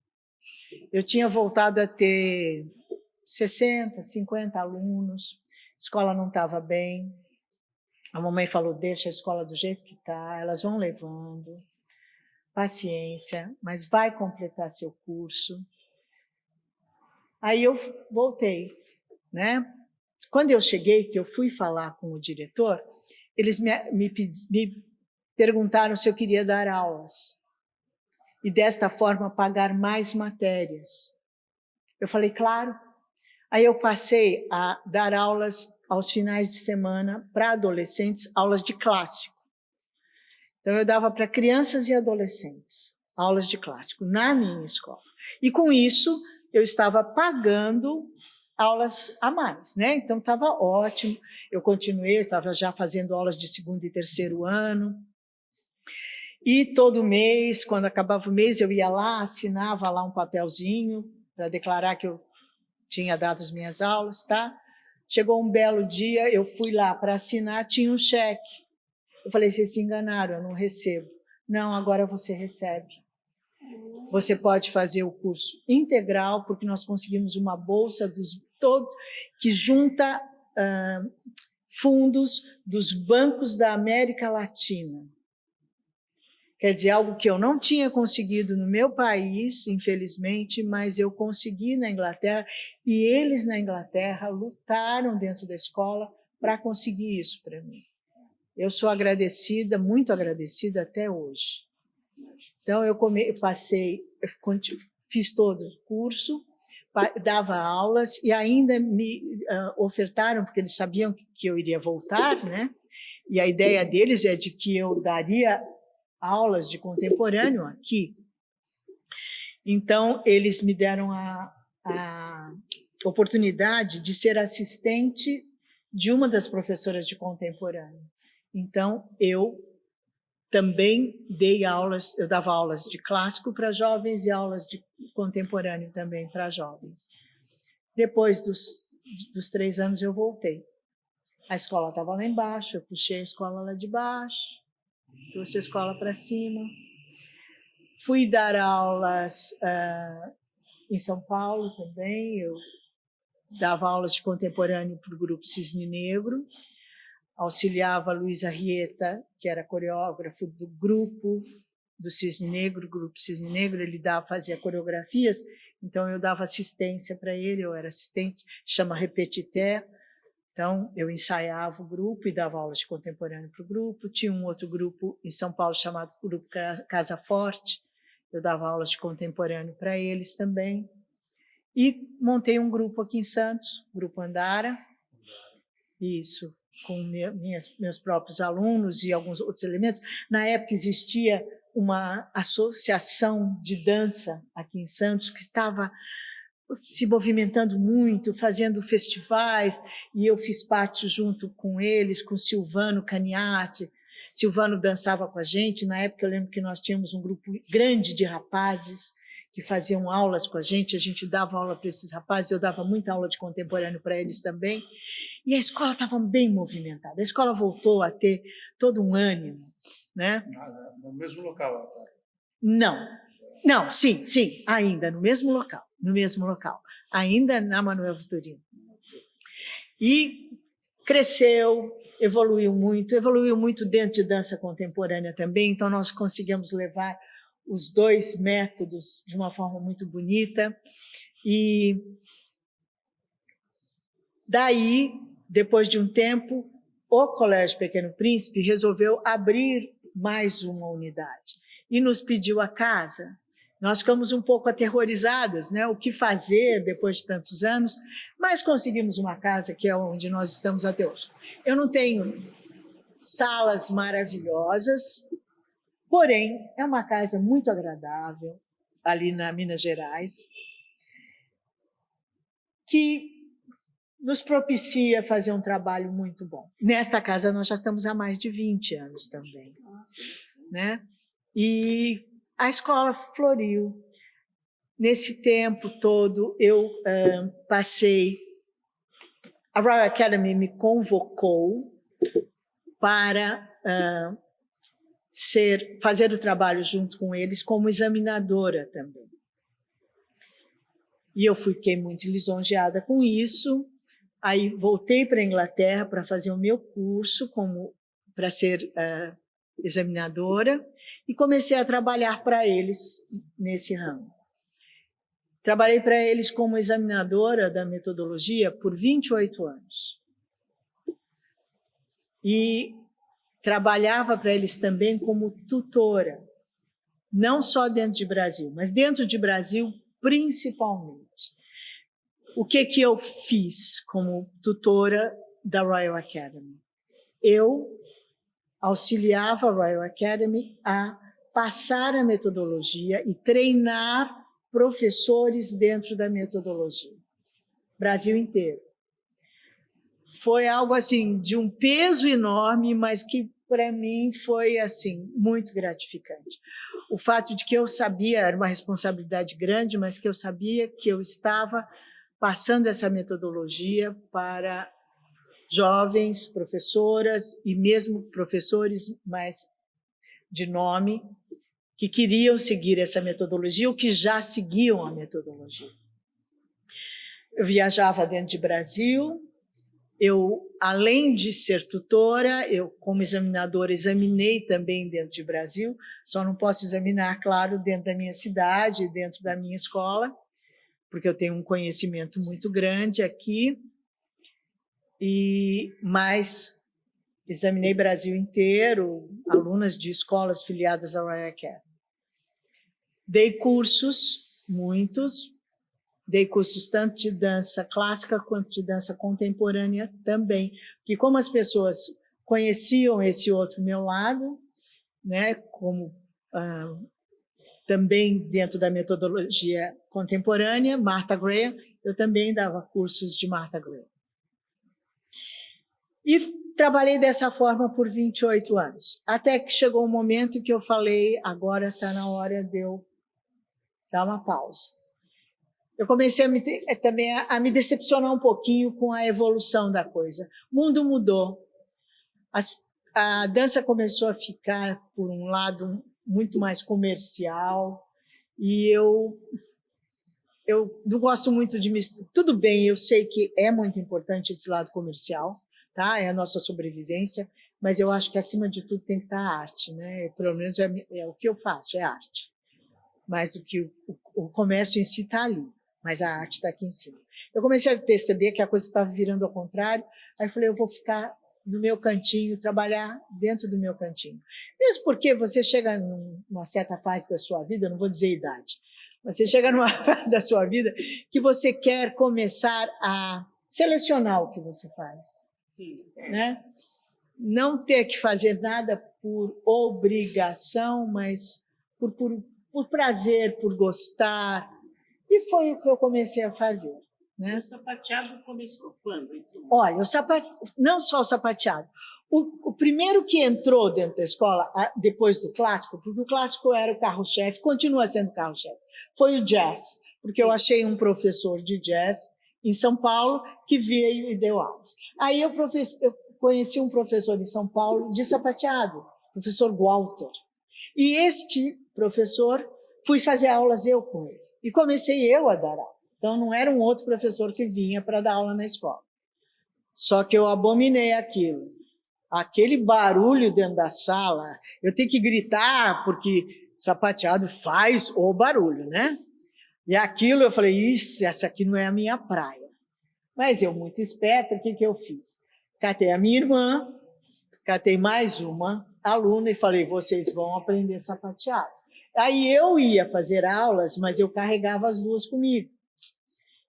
Eu tinha voltado a ter 60, 50 alunos, a escola não estava bem. A mamãe falou, deixa a escola do jeito que está, elas vão levando, paciência, mas vai completar seu curso. Aí eu voltei, né? Quando eu cheguei, que eu fui falar com o diretor, eles me perguntaram se eu queria dar aulas e, desta forma, pagar mais matérias. Eu falei, claro. Aí eu passei a dar aulas aos finais de semana para adolescentes, aulas de clássico. Então, eu dava para crianças e adolescentes aulas de clássico na minha escola. E, com isso, eu estava pagando aulas a mais, né? Então, estava ótimo. Eu continuei, estava já fazendo aulas de segundo e terceiro ano. E todo mês, quando acabava o mês, eu ia lá, assinava lá um papelzinho para declarar que eu tinha dado as minhas aulas, tá? Chegou um belo dia, eu fui lá para assinar, tinha um cheque. Eu falei, vocês se enganaram, eu não recebo. Não, agora você recebe. Você pode fazer o curso integral, porque nós conseguimos uma bolsa que junta fundos dos bancos da América Latina. Quer dizer, algo que eu não tinha conseguido no meu país, infelizmente, mas eu consegui na Inglaterra, e eles na Inglaterra lutaram dentro da escola para conseguir isso para mim. Eu sou agradecida, muito agradecida até hoje. Então, eu fiz todo o curso, dava aulas, e ainda me ofertaram, porque eles sabiam que eu iria voltar, né? E a ideia deles é de que eu daria aulas de contemporâneo aqui. Então, eles me deram a oportunidade de ser assistente de uma das professoras de contemporâneo. Então, eu também eu dava aulas de clássico para jovens e aulas de contemporâneo também para jovens. Depois dos 3 anos, eu voltei. A escola estava lá embaixo, eu puxei a escola lá de baixo, trouxe a escola para cima. Fui dar aulas em São Paulo também. Eu dava aulas de contemporâneo para o Grupo Cisne Negro, auxiliava a Luísa Rieta, que era coreógrafo do grupo do Cisne Negro, o Grupo Cisne Negro, ele fazia coreografias, então eu dava assistência para ele, eu era assistente, chama repetité. Então, eu ensaiava o grupo e dava aulas de contemporâneo para o grupo. Tinha um outro grupo em São Paulo chamado Grupo Casa Forte, eu dava aulas de contemporâneo para eles também. E montei um grupo aqui em Santos, Grupo Andara, isso, com meus próprios alunos e alguns outros elementos. Na época existia uma associação de dança aqui em Santos que estava se movimentando muito, fazendo festivais, e eu fiz parte junto com eles, com Silvano Caniati. Silvano dançava com a gente. Na época eu lembro que nós tínhamos um grupo grande de rapazes que faziam aulas com a gente dava aula para esses rapazes, eu dava muita aula de contemporâneo para eles também, e a escola estava bem movimentada. A escola voltou a ter todo um ânimo, né? No mesmo local? Tá? Não, sim, ainda no mesmo local, ainda na Manuel Vitorino. E cresceu, evoluiu muito dentro de dança contemporânea também, então nós conseguimos levar os dois métodos de uma forma muito bonita. E daí, depois de um tempo, o Colégio Pequeno Príncipe resolveu abrir mais uma unidade e nos pediu a casa. Nós ficamos um pouco aterrorizadas, né? O que fazer depois de tantos anos, mas conseguimos uma casa que é onde nós estamos até hoje. Eu não tenho salas maravilhosas, porém, é uma casa muito agradável, ali na Minas Gerais, que nos propicia fazer um trabalho muito bom. Nesta casa nós já estamos há mais de 20 anos também, né? E a escola floriu. Nesse tempo todo, eu passei... A Royal Academy me convocou para fazer o trabalho junto com eles como examinadora também. E eu fiquei muito lisonjeada com isso. Aí voltei para a Inglaterra para fazer o meu curso para ser examinadora e comecei a trabalhar para eles nesse ramo. Trabalhei para eles como examinadora da metodologia por 28 anos. E trabalhava para eles também como tutora, não só dentro de Brasil, mas dentro de Brasil principalmente. O que eu fiz como tutora da Royal Academy? Eu auxiliava a Royal Academy a passar a metodologia e treinar professores dentro da metodologia. Brasil inteiro. Foi algo assim de um peso enorme, mas que para mim foi assim muito gratificante. O fato de que eu sabia, era uma responsabilidade grande, mas que eu sabia que eu estava passando essa metodologia para jovens, professoras e mesmo professores mais de nome que queriam seguir essa metodologia ou que já seguiam a metodologia. Eu viajava dentro de Brasil, além de ser tutora, eu, como examinadora, examinei também dentro de Brasil, só não posso examinar, claro, dentro da minha cidade, dentro da minha escola, porque eu tenho um conhecimento muito grande aqui, mas examinei Brasil inteiro, alunas de escolas filiadas à Royal Academy. Dei cursos, muitos, dei cursos tanto de dança clássica quanto de dança contemporânea também, porque como as pessoas conheciam esse outro meu lado, né, como também dentro da metodologia contemporânea, Martha Graham, eu também dava cursos de Martha Graham. E trabalhei dessa forma por 28 anos, até que chegou um momento que eu falei, agora está na hora de eu dar uma pausa. Eu comecei também a me decepcionar um pouquinho com a evolução da coisa. O mundo mudou. A dança começou a ficar, por um lado, muito mais comercial, e eu não gosto muito de misturar. Tudo bem, eu sei que é muito importante esse lado comercial, tá? É a nossa sobrevivência, mas eu acho que, acima de tudo, tem que estar a arte, né? Pelo menos é o que eu faço, é arte. Mais do que o comércio em si está ali, mas a arte está aqui em cima. Eu comecei a perceber que a coisa estava virando ao contrário, aí eu falei, eu vou ficar no meu cantinho, trabalhar dentro do meu cantinho. Mesmo porque você chega numa certa fase da sua vida, eu não vou dizer idade, mas você chega numa fase da sua vida que você quer começar a selecionar o que você faz. Sim. Né? Não ter que fazer nada por obrigação, mas por prazer, por gostar. E foi o que eu comecei a fazer. Né? O sapateado começou quando? Então? Olha, não só o sapateado. O primeiro que entrou dentro da escola, depois do clássico, porque o clássico era o carro-chefe, continua sendo o carro-chefe, foi o jazz, porque eu achei um professor de jazz em São Paulo que veio e deu aulas. Aí eu conheci um professor em São Paulo de sapateado, professor Walter. E este professor, fui fazer aulas eu com ele. E comecei eu a dar aula. Então, não era um outro professor que vinha para dar aula na escola. Só que eu abominei aquilo. Aquele barulho dentro da sala, eu tenho que gritar, porque sapateado faz o barulho, né? E aquilo eu falei, isso, essa aqui não é a minha praia. Mas eu, muito esperta, o que eu fiz? Catei a minha irmã, catei mais uma aluna e falei, vocês vão aprender sapateado. Aí eu ia fazer aulas, mas eu carregava as duas comigo.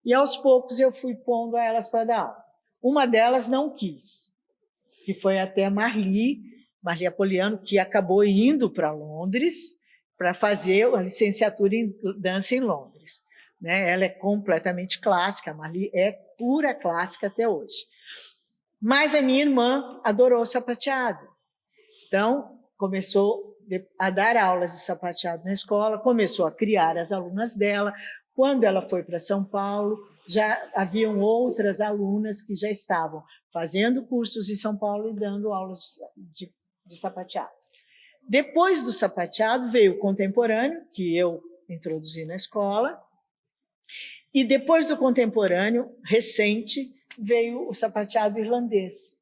E aos poucos eu fui pondo elas para dar aula. Uma delas não quis, que foi até Marli Apoliano, que acabou indo para Londres para fazer a licenciatura em dança em Londres. Né? Ela é completamente clássica, a Marli é pura clássica até hoje. Mas a minha irmã adorou sapateado. Então, começou a dar aulas de sapateado na escola, começou a criar as alunas dela. Quando ela foi para São Paulo, já haviam outras alunas que já estavam fazendo cursos em São Paulo e dando aulas de sapateado. Depois do sapateado veio o contemporâneo, que eu introduzi na escola, e depois do contemporâneo, recente, veio o sapateado irlandês,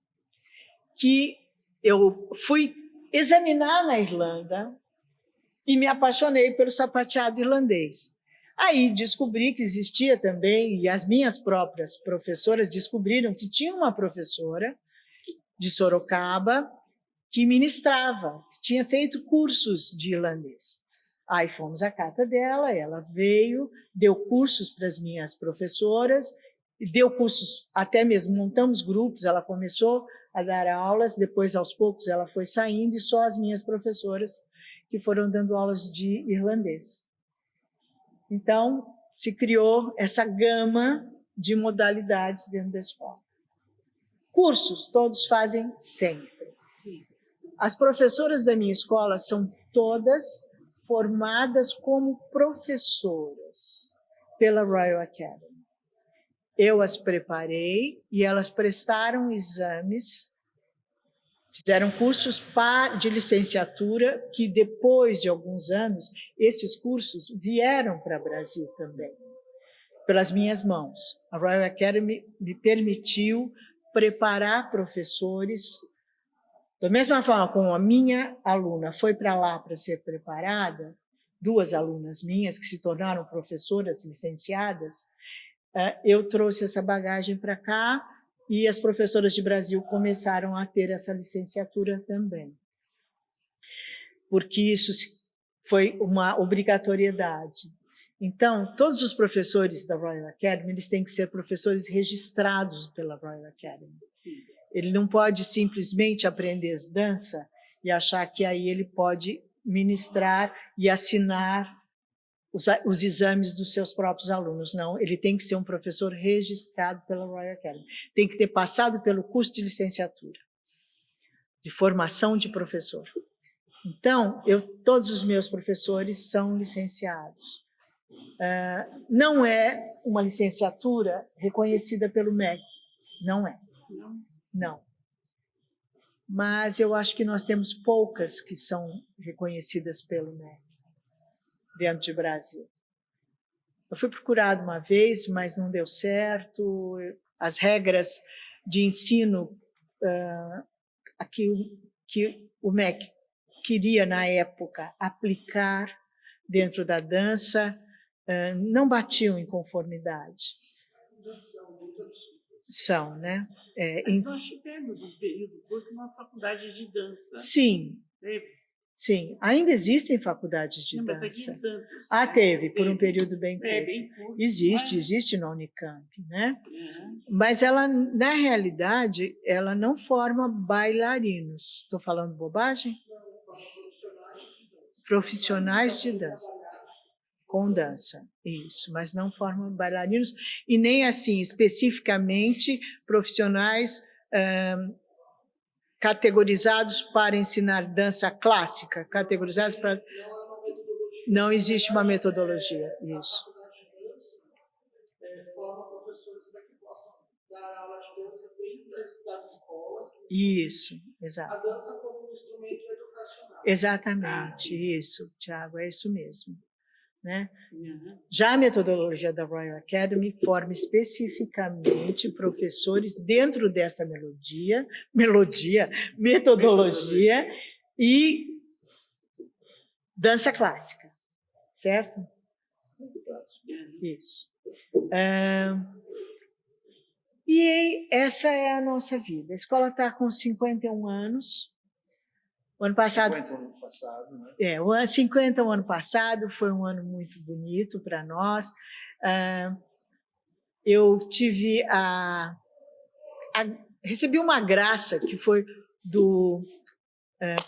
que eu fui examinar na Irlanda e me apaixonei pelo sapateado irlandês. Aí descobri que existia também, e as minhas próprias professoras descobriram que tinha uma professora de Sorocaba que ministrava, que tinha feito cursos de irlandês. Aí fomos à casa dela, ela veio, deu cursos para as minhas professoras, deu cursos, até mesmo montamos grupos, ela começou a dar aulas, depois aos poucos ela foi saindo e só as minhas professoras que foram dando aulas de irlandês. Então, se criou essa gama de modalidades dentro da escola. Cursos, todos fazem sempre. As professoras da minha escola são todas formadas como professoras pela Royal Academy. Eu as preparei e elas prestaram exames, fizeram cursos de licenciatura, que depois de alguns anos, esses cursos vieram para o Brasil também, pelas minhas mãos. A Royal Academy me permitiu preparar professores, da mesma forma como a minha aluna foi para lá para ser preparada, duas alunas minhas que se tornaram professoras licenciadas, eu trouxe essa bagagem para cá e as professoras de Brasil começaram a ter essa licenciatura também. Porque isso foi uma obrigatoriedade. Então, todos os professores da Royal Academy, eles têm que ser professores registrados pela Royal Academy. Ele não pode simplesmente aprender dança e achar que aí ele pode ministrar e assinar os exames dos seus próprios alunos. Não, ele tem que ser um professor registrado pela Royal Academy. Tem que ter passado pelo curso de licenciatura, de formação de professor. Então, todos os meus professores são licenciados. Não é uma licenciatura reconhecida pelo MEC, não é. Não. Mas eu acho que nós temos poucas que são reconhecidas pelo MEC dentro do Brasil. Eu fui procurada uma vez, mas não deu certo. As regras de ensino que o MEC queria, na época, aplicar dentro da dança não batiam em conformidade. São, né? Mas nós tivemos um período curto na faculdade de dança. Sim. Teve? Sim, ainda existem faculdades de dança. Mas aqui em Santos. Teve, por um período bem curto. Bem curto. Existe na Unicamp, né? Mas ela, na realidade, ela não forma bailarinos. Estou falando bobagem? Profissionais de dança. Com dança, isso, mas não forma bailarinos e nem assim especificamente profissionais categorizados para ensinar dança clássica, categorizados para... Não existe uma metodologia, isso. Forma professores para que possam dar aula de dança dentro das escolas. Isso, exato. A dança como um instrumento educacional. Exatamente, isso, Tiago, é isso mesmo. Né? Já a metodologia da Royal Academy forma especificamente professores dentro desta metodologia e dança clássica, certo? Isso. E essa é a nossa vida. A escola está com 51 anos. O ano passado, 50 ano passado, né? o 50 o ano passado, foi um ano muito bonito para nós. Eu tive recebi uma graça que foi do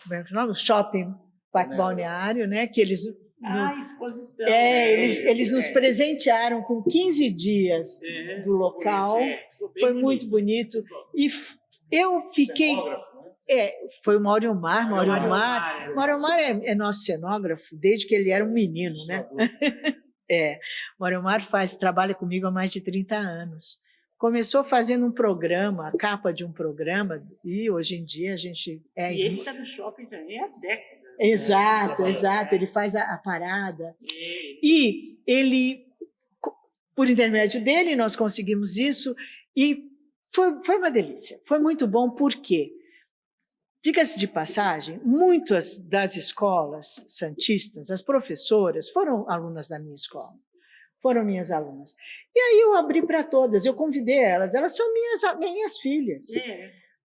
como é que é o nome? Shopping Parque Balneário, né? Que eles exposição. Eles nos presentearam com 15 dias do local. Foi muito bonito. E eu fiquei... foi o Mário Omar. Mário Omar é nosso cenógrafo desde que ele era um menino, né? Mário Omar trabalha comigo há mais de 30 anos. Começou fazendo um programa, a capa de um programa, e hoje em dia a gente... E ele está no shopping também há décadas. Exato, ele faz a parada. E ele, por intermédio dele, nós conseguimos isso, e foi uma delícia, foi muito bom, porque, diga-se de passagem, muitas das escolas santistas, as professoras, foram alunas da minha escola, foram minhas alunas. E aí eu abri para todas, eu convidei elas são minhas filhas.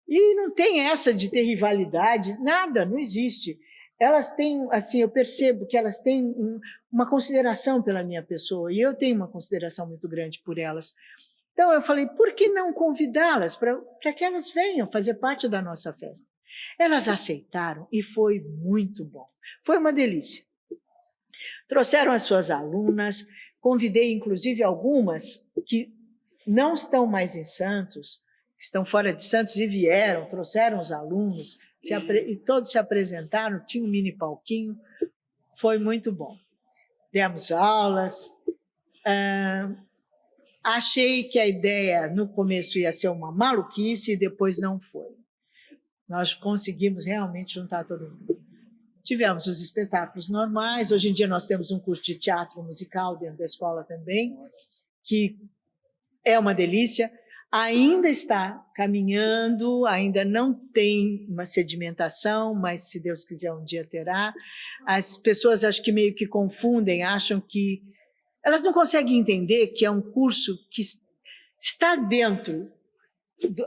E não tem essa de ter rivalidade, nada, não existe. Elas têm, assim, eu percebo que elas têm uma consideração pela minha pessoa, e eu tenho uma consideração muito grande por elas. Então, eu falei, por que não convidá-las para que elas venham fazer parte da nossa festa? Elas aceitaram e foi muito bom. Foi uma delícia. Trouxeram as suas alunas, convidei, inclusive, algumas que não estão mais em Santos, estão fora de Santos e vieram, trouxeram os alunos, e todos se apresentaram, tinha um mini palquinho, foi muito bom. Demos aulas, achei que a ideia no começo ia ser uma maluquice e depois não foi. Nós conseguimos realmente juntar todo mundo. Tivemos os espetáculos normais, hoje em dia nós temos um curso de teatro musical dentro da escola também, que é uma delícia. Ainda está caminhando, ainda não tem uma sedimentação, mas, se Deus quiser, um dia terá. As pessoas acho que meio que confundem, acham que... Elas não conseguem entender que é um curso que está dentro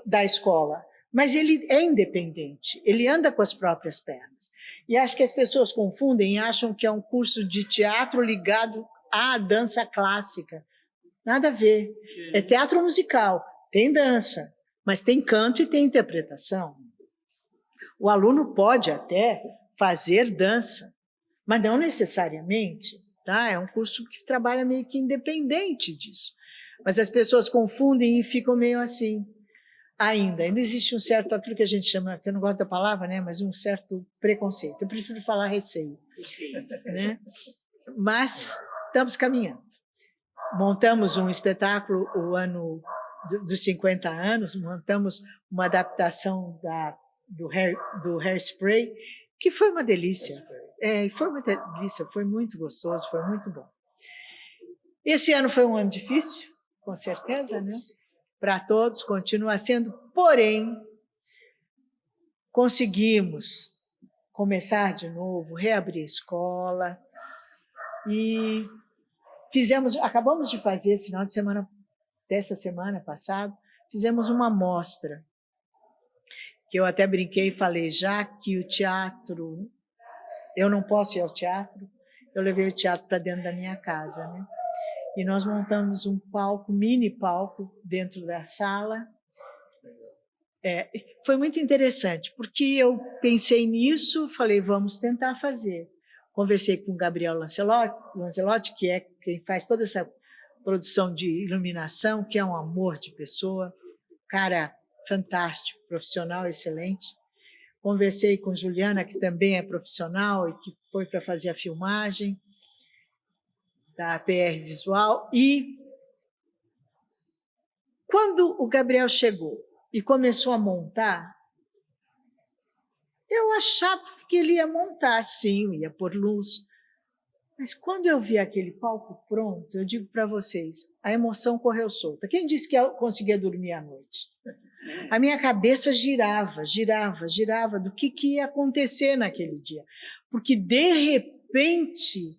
da escola, mas ele é independente, ele anda com as próprias pernas. E acho que as pessoas confundem e acham que é um curso de teatro ligado à dança clássica. Nada a ver. É teatro musical. Tem dança, mas tem canto e tem interpretação. O aluno pode até fazer dança, mas não necessariamente. Tá? É um curso que trabalha meio que independente disso. Mas as pessoas confundem e ficam meio assim. Ainda existe um certo, aquilo que a gente chama, que eu não gosto da palavra, né, mas um certo preconceito. Eu prefiro falar receio. Né? Mas estamos caminhando. Montamos um espetáculo o ano dos 50 anos, montamos uma adaptação do Hairspray, que foi uma delícia. Foi uma delícia, foi muito gostoso, foi muito bom. Esse ano foi um ano difícil, com certeza, né? Para todos, continua sendo, porém, conseguimos começar de novo, reabrir a escola e acabamos de fazer, final de semana, dessa semana passada, fizemos uma mostra, que eu até brinquei e falei, já que o teatro, eu não posso ir ao teatro, eu levei o teatro para dentro da minha casa, né? E nós montamos um palco, mini palco, dentro da sala. Foi muito interessante, porque eu pensei nisso, falei, vamos tentar fazer. Conversei com o Gabriel Lancelotti, que é quem faz toda essa produção de iluminação, que é um amor de pessoa, cara fantástico, profissional excelente. conversei com Juliana, que também é profissional e que foi para fazer a filmagem da PR Visual, e quando o Gabriel chegou e começou a montar, eu achava que ele ia montar, sim, ia pôr luz. Mas quando eu vi aquele palco pronto, eu digo para vocês, a emoção correu solta. Quem disse que eu conseguia dormir à noite? A minha cabeça girava, girava, girava do que ia acontecer naquele dia. Porque, de repente,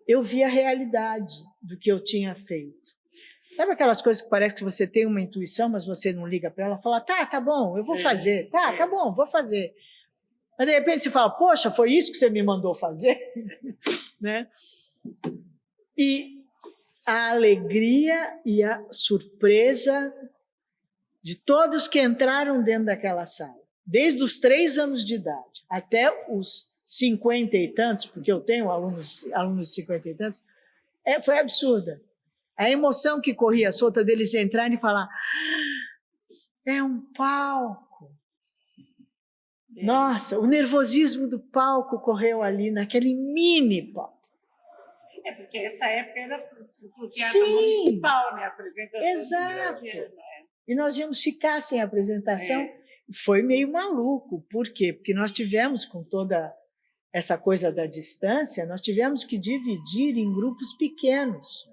eu vi a realidade do que eu tinha feito. Sabe aquelas coisas que parece que você tem uma intuição, mas você não liga para ela, fala, tá bom, eu vou fazer, tá bom, vou fazer. Mas, de repente, você fala, poxa, foi isso que você me mandou fazer? Né? E a alegria e a surpresa de todos que entraram dentro daquela sala, desde os 3 anos de idade até os 50 e tantos, porque eu tenho alunos de 50 e tantos, foi absurda. A emoção que corria solta deles entrarem e falar, é um palco. Nossa, o nervosismo do palco correu ali, naquele mini palco. Porque essa época era o teatro municipal, né? A apresentação. Exato. E nós íamos ficar sem apresentação. Foi meio maluco. Por quê? Porque nós tivemos, com toda essa coisa da distância, nós tivemos que dividir em grupos pequenos.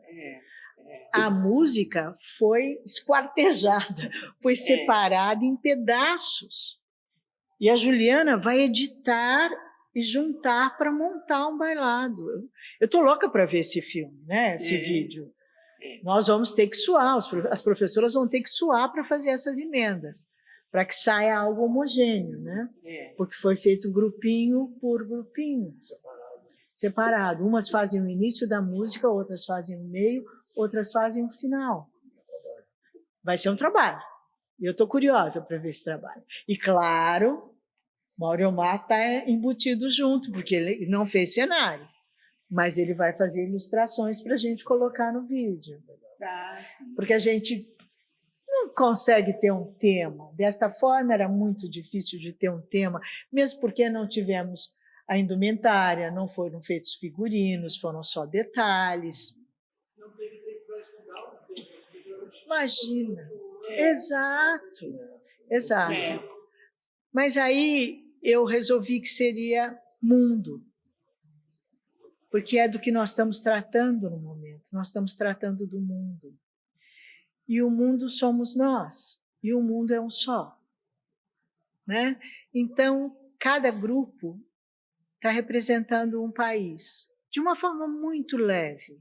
A música foi esquartejada, foi separada em pedaços. E a Juliana vai editar e juntar para montar um bailado. Eu estou louca para ver esse filme, né? Esse vídeo. Nós vamos ter que suar, as professoras vão ter que suar para fazer essas emendas, para que saia algo homogêneo, né? Porque foi feito grupinho por grupinho, separado. Umas fazem o início da música, outras fazem o meio, outras fazem o final. Vai ser um trabalho. E eu estou curiosa para ver esse trabalho. E, claro, Mauro Omar está embutido junto, porque ele não fez cenário, mas ele vai fazer ilustrações para a gente colocar no vídeo. Porque a gente não consegue ter um tema. Desta forma, era muito difícil de ter um tema, mesmo porque não tivemos a indumentária, não foram feitos figurinos, foram só detalhes. Não teve tempo para estudar, não teve tempo. Imagina. Exato. Mas aí eu resolvi que seria mundo, porque é do que nós estamos tratando no momento, nós estamos tratando do mundo. E o mundo somos nós, e o mundo é um só. Né? Então, cada grupo está representando um país, de uma forma muito leve.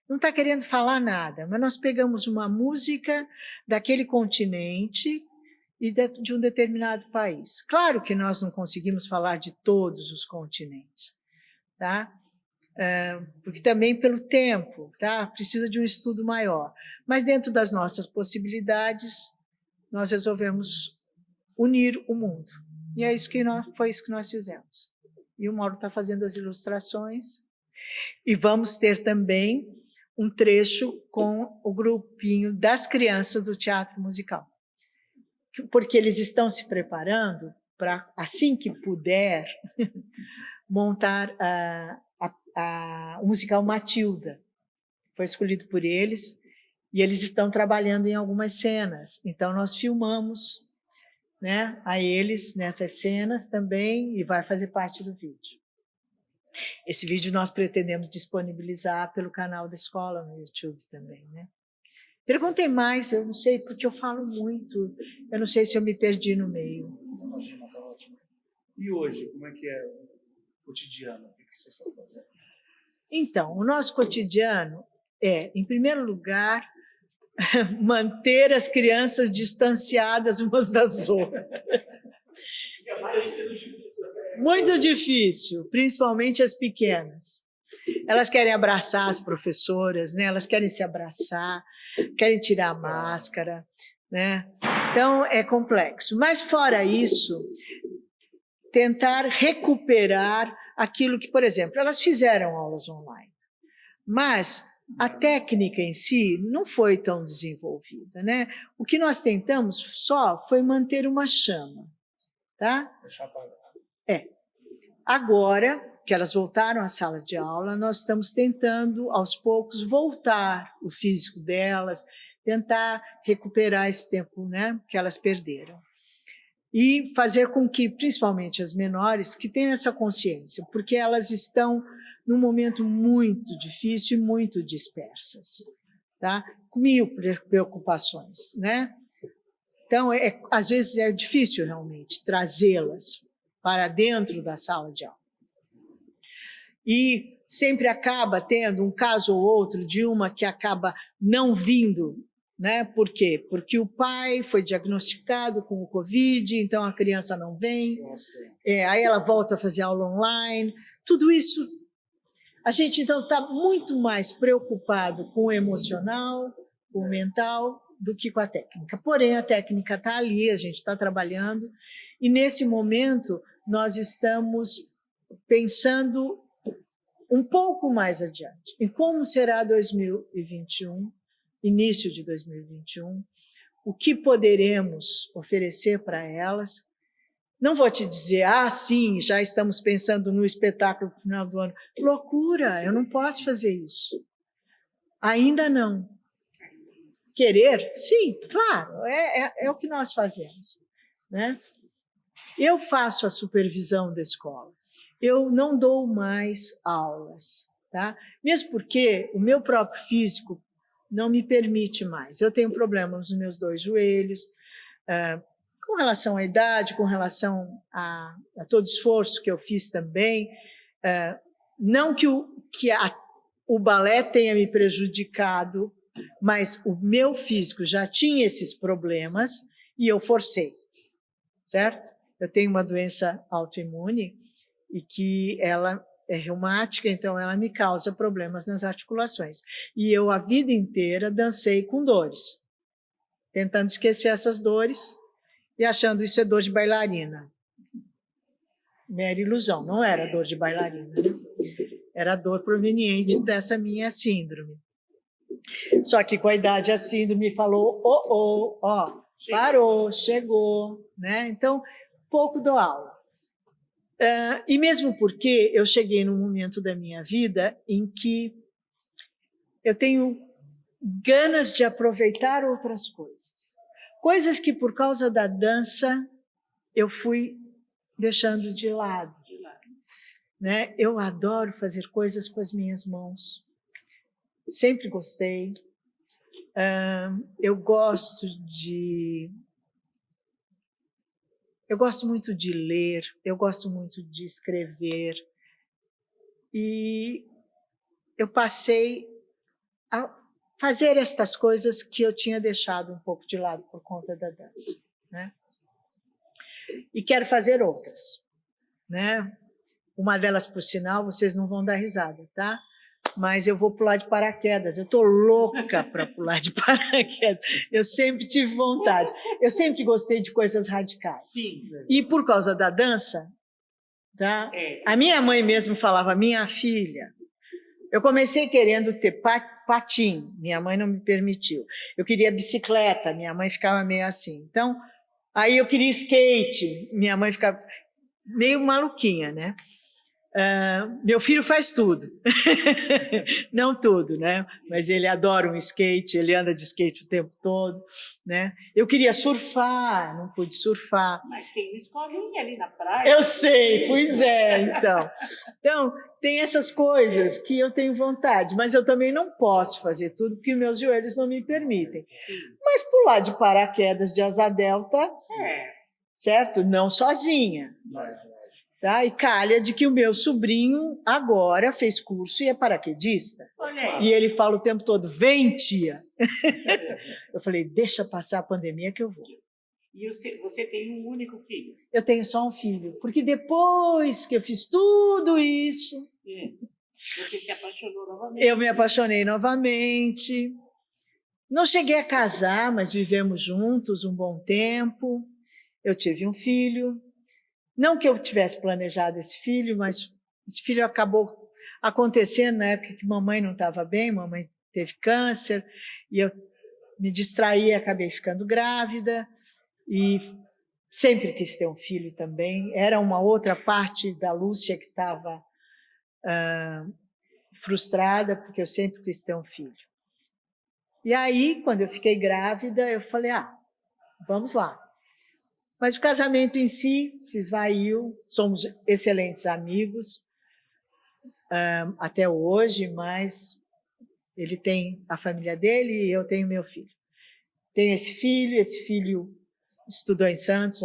Não está querendo falar nada, mas nós pegamos uma música daquele continente e de um determinado país. Claro que nós não conseguimos falar de todos os continentes, tá? Porque também pelo tempo, tá? Precisa de um estudo maior. Mas dentro das nossas possibilidades, nós resolvemos unir o mundo. E foi isso que nós fizemos. E o Mauro está fazendo as ilustrações. E vamos ter também um trecho com o grupinho das crianças do teatro musical. Porque eles estão se preparando para, assim que puder, montar o musical Matilda. Foi escolhido por eles e eles estão trabalhando em algumas cenas. Então, nós filmamos, né, a eles nessas cenas também e vai fazer parte do vídeo. Esse vídeo nós pretendemos disponibilizar pelo canal da escola no YouTube também, né? Perguntem mais, eu não sei, porque eu falo muito, eu não sei se eu me perdi no meio. Imagina, tá ótimo. E hoje, como é que é o cotidiano? O que vocês estão fazendo? Então, o nosso cotidiano é, em primeiro lugar, manter as crianças distanciadas umas das outras. Muito difícil, principalmente as pequenas. Elas querem abraçar as professoras, né? Elas querem se abraçar, querem tirar a máscara, né? Então, é complexo. Mas, fora isso, tentar recuperar aquilo que, por exemplo, elas fizeram aulas online, mas a técnica em si não foi tão desenvolvida, né? O que nós tentamos só foi manter uma chama, tá? Deixar apagar. Agora que elas voltaram à sala de aula, nós estamos tentando, aos poucos, voltar o físico delas, tentar recuperar esse tempo, né, que elas perderam. E fazer com que, principalmente as menores, que tenham essa consciência, porque elas estão num momento muito difícil e muito dispersas, tá? Com 1000 preocupações, né? Então, às vezes é difícil realmente trazê-las para dentro da sala de aula. E sempre acaba tendo um caso ou outro de uma que acaba não vindo, né? Por quê? Porque o pai foi diagnosticado com o Covid, então a criança não vem, aí ela volta a fazer aula online. Tudo isso, a gente então está muito mais preocupado com o emocional, com o mental, do que com a técnica. Porém, a técnica está ali, a gente está trabalhando, e nesse momento nós estamos pensando um pouco mais adiante em como será 2021, início de 2021, o que poderemos oferecer para elas. Não vou te dizer, sim, já estamos pensando no espetáculo no final do ano. Loucura, eu não posso fazer isso. Ainda não. Querer? Sim, claro, é o que nós fazemos, né? Eu faço a supervisão da escola. Eu não dou mais aulas, tá? Mesmo porque o meu próprio físico não me permite mais. Eu tenho problemas nos meus 2 joelhos, com relação à idade, com relação a todo esforço que eu fiz também. Não que o balé tenha me prejudicado, mas o meu físico já tinha esses problemas e eu forcei, certo? Eu tenho uma doença autoimune e que ela é reumática, então ela me causa problemas nas articulações. E eu, a vida inteira, dancei com dores, tentando esquecer essas dores e achando isso é dor de bailarina. Mera ilusão, não era dor de bailarina, né? Era dor proveniente dessa minha síndrome. Só que com a idade a síndrome falou, parou, chegou, né? Então, pouco dou aula. E mesmo porque eu cheguei num momento da minha vida em que eu tenho ganas de aproveitar outras coisas. Coisas que, por causa da dança, eu fui deixando de lado. Né? Eu adoro fazer coisas com as minhas mãos. Sempre gostei. Eu gosto muito de ler, eu gosto muito de escrever. E eu passei a fazer estas coisas que eu tinha deixado um pouco de lado por conta da dança, né? E quero fazer outras, né? Uma delas, por sinal, vocês não vão dar risada, tá? Mas eu vou pular de paraquedas. Eu estou louca para pular de paraquedas. Eu sempre tive vontade. Eu sempre gostei de coisas radicais. Sim. E por causa da dança, tá? A minha mãe mesmo falava, minha filha, eu comecei querendo ter patim, minha mãe não me permitiu. Eu queria bicicleta, minha mãe ficava meio assim. Então, aí eu queria skate, minha mãe ficava meio maluquinha, né? Meu filho faz tudo, não tudo, né? Mas ele adora um skate, ele anda de skate o tempo todo, né? Eu queria surfar, não pude surfar. Mas tem uma escolinha ali na praia. Eu sei, pois é, então. Então, tem essas coisas que eu tenho vontade, mas eu também não posso fazer tudo porque meus joelhos não me permitem. Mas pular de paraquedas de asa delta, certo? Não sozinha. Tá? E calha de que o meu sobrinho agora fez curso e é paraquedista. E ele fala o tempo todo, vem, tia. Eu falei, deixa passar a pandemia que eu vou. E você tem um único filho? Eu tenho só um filho, porque depois que eu fiz tudo isso... Você se apaixonou novamente? Eu me apaixonei novamente. Não cheguei a casar, mas vivemos juntos um bom tempo. Eu tive um filho. Não que eu tivesse planejado esse filho, mas esse filho acabou acontecendo na época que mamãe não estava bem, mamãe teve câncer, e eu me distraí e acabei ficando grávida, e sempre quis ter um filho também. Era uma outra parte da Lúcia que estava frustrada, porque eu sempre quis ter um filho. E aí, quando eu fiquei grávida, eu falei, vamos lá. Mas o casamento em si se esvaiu, somos excelentes amigos até hoje, mas ele tem a família dele e eu tenho meu filho. Tenho esse filho estudou em Santos,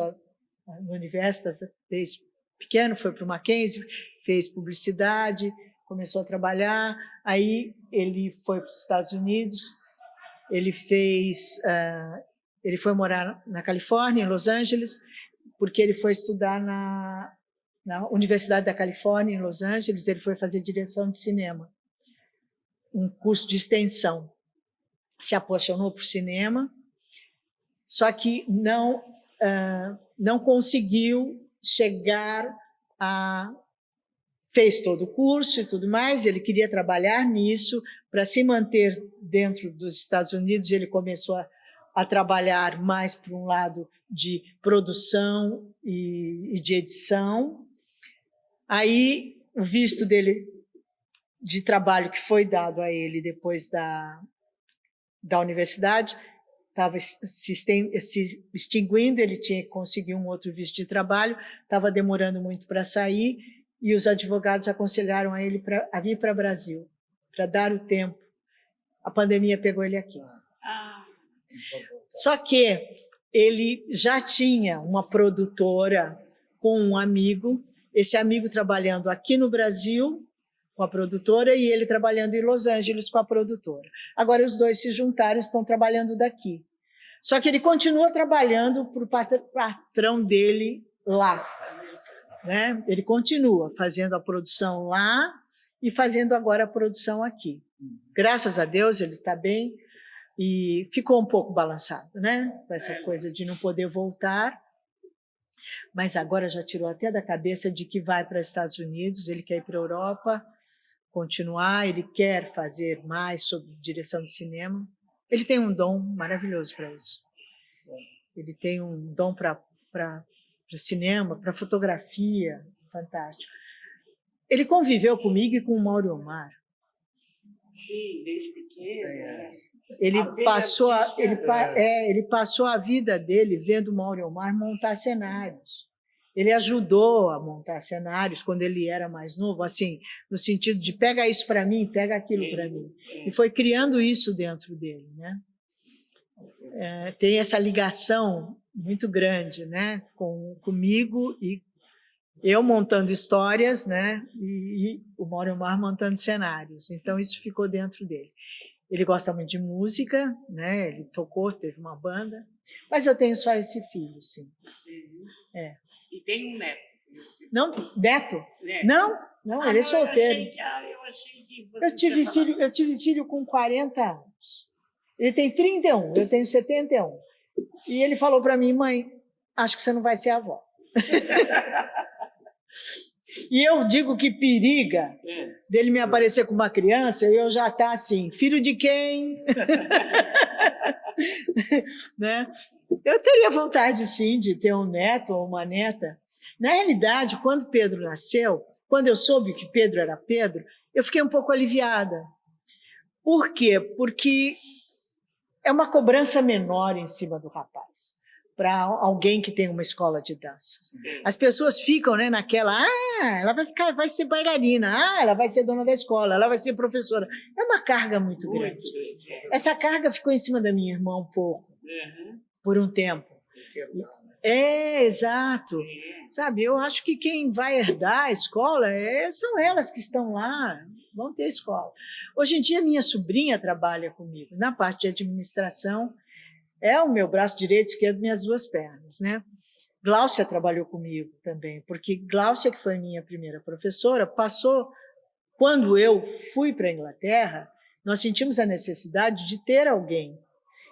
no Universitas, desde pequeno, foi para o Mackenzie, fez publicidade, começou a trabalhar, aí ele foi para os Estados Unidos, ele foi morar na Califórnia, em Los Angeles, porque ele foi estudar na Universidade da Califórnia, em Los Angeles, ele foi fazer direção de cinema, um curso de extensão. Se apaixonou por cinema, só que não conseguiu chegar a... Fez todo o curso e tudo mais, ele queria trabalhar nisso, para se manter dentro dos Estados Unidos, ele começou a trabalhar mais por um lado de produção e de edição. Aí, o visto dele de trabalho que foi dado a ele depois da universidade estava se extinguindo, ele tinha que conseguir um outro visto de trabalho, estava demorando muito para sair, e os advogados aconselharam a ele a vir para o Brasil, para dar o tempo. A pandemia pegou ele aqui. Só que ele já tinha uma produtora com um amigo, esse amigo trabalhando aqui no Brasil com a produtora e ele trabalhando em Los Angeles com a produtora. Agora os dois se juntaram e estão trabalhando daqui. Só que ele continua trabalhando para o patrão dele lá. Né? Ele continua fazendo a produção lá e fazendo agora a produção aqui. Graças a Deus ele está bem e ficou um pouco balançado, né? Com essa coisa de não poder voltar, mas agora já tirou até da cabeça de que vai para os Estados Unidos, ele quer ir para a Europa, continuar, ele quer fazer mais sobre direção de cinema. Ele tem um dom maravilhoso para isso. Ele tem um dom para cinema, para fotografia, fantástico. Ele conviveu comigo e com o Mauro Omar. Sim, desde pequeno. Ele passou a vida dele vendo o Mauro Omar montar cenários. Ele ajudou a montar cenários quando ele era mais novo, assim, no sentido de pega isso para mim, pega aquilo para mim. E foi criando isso dentro dele, né? Tem essa ligação muito grande, né, comigo e eu montando histórias, né, e o Mauro Omar montando cenários. Então isso ficou dentro dele. Ele gosta muito de música, né? Ele tocou, teve uma banda, mas eu tenho só esse filho, sim. E tem um neto. Não, neto? Não, ele é solteiro. Eu tive filho com 40 anos. Ele tem 31, eu tenho 71. E ele falou para mim, mãe, acho que você não vai ser avó. E eu digo que periga dele me aparecer com uma criança e eu já estar assim, filho de quem? Né? Eu teria vontade, sim, de ter um neto ou uma neta. Na realidade, quando Pedro nasceu, quando eu soube que Pedro era Pedro, eu fiquei um pouco aliviada. Por quê? Porque é uma cobrança menor em cima do rapaz, para alguém que tem uma escola de dança. As pessoas ficam, né, naquela, ela vai ser bailarina, ela vai ser dona da escola, ela vai ser professora. É uma carga muito grande. Essa carga ficou em cima da minha irmã um pouco, por um tempo. Exato. Sabe, eu acho que quem vai herdar a escola são elas que estão lá, vão ter escola. Hoje em dia, minha sobrinha trabalha comigo na parte de administração, é o meu braço direito e esquerdo, minhas duas pernas, né? Gláucia trabalhou comigo também, porque Gláucia, que foi minha primeira professora, passou, quando eu fui para a Inglaterra, nós sentimos a necessidade de ter alguém.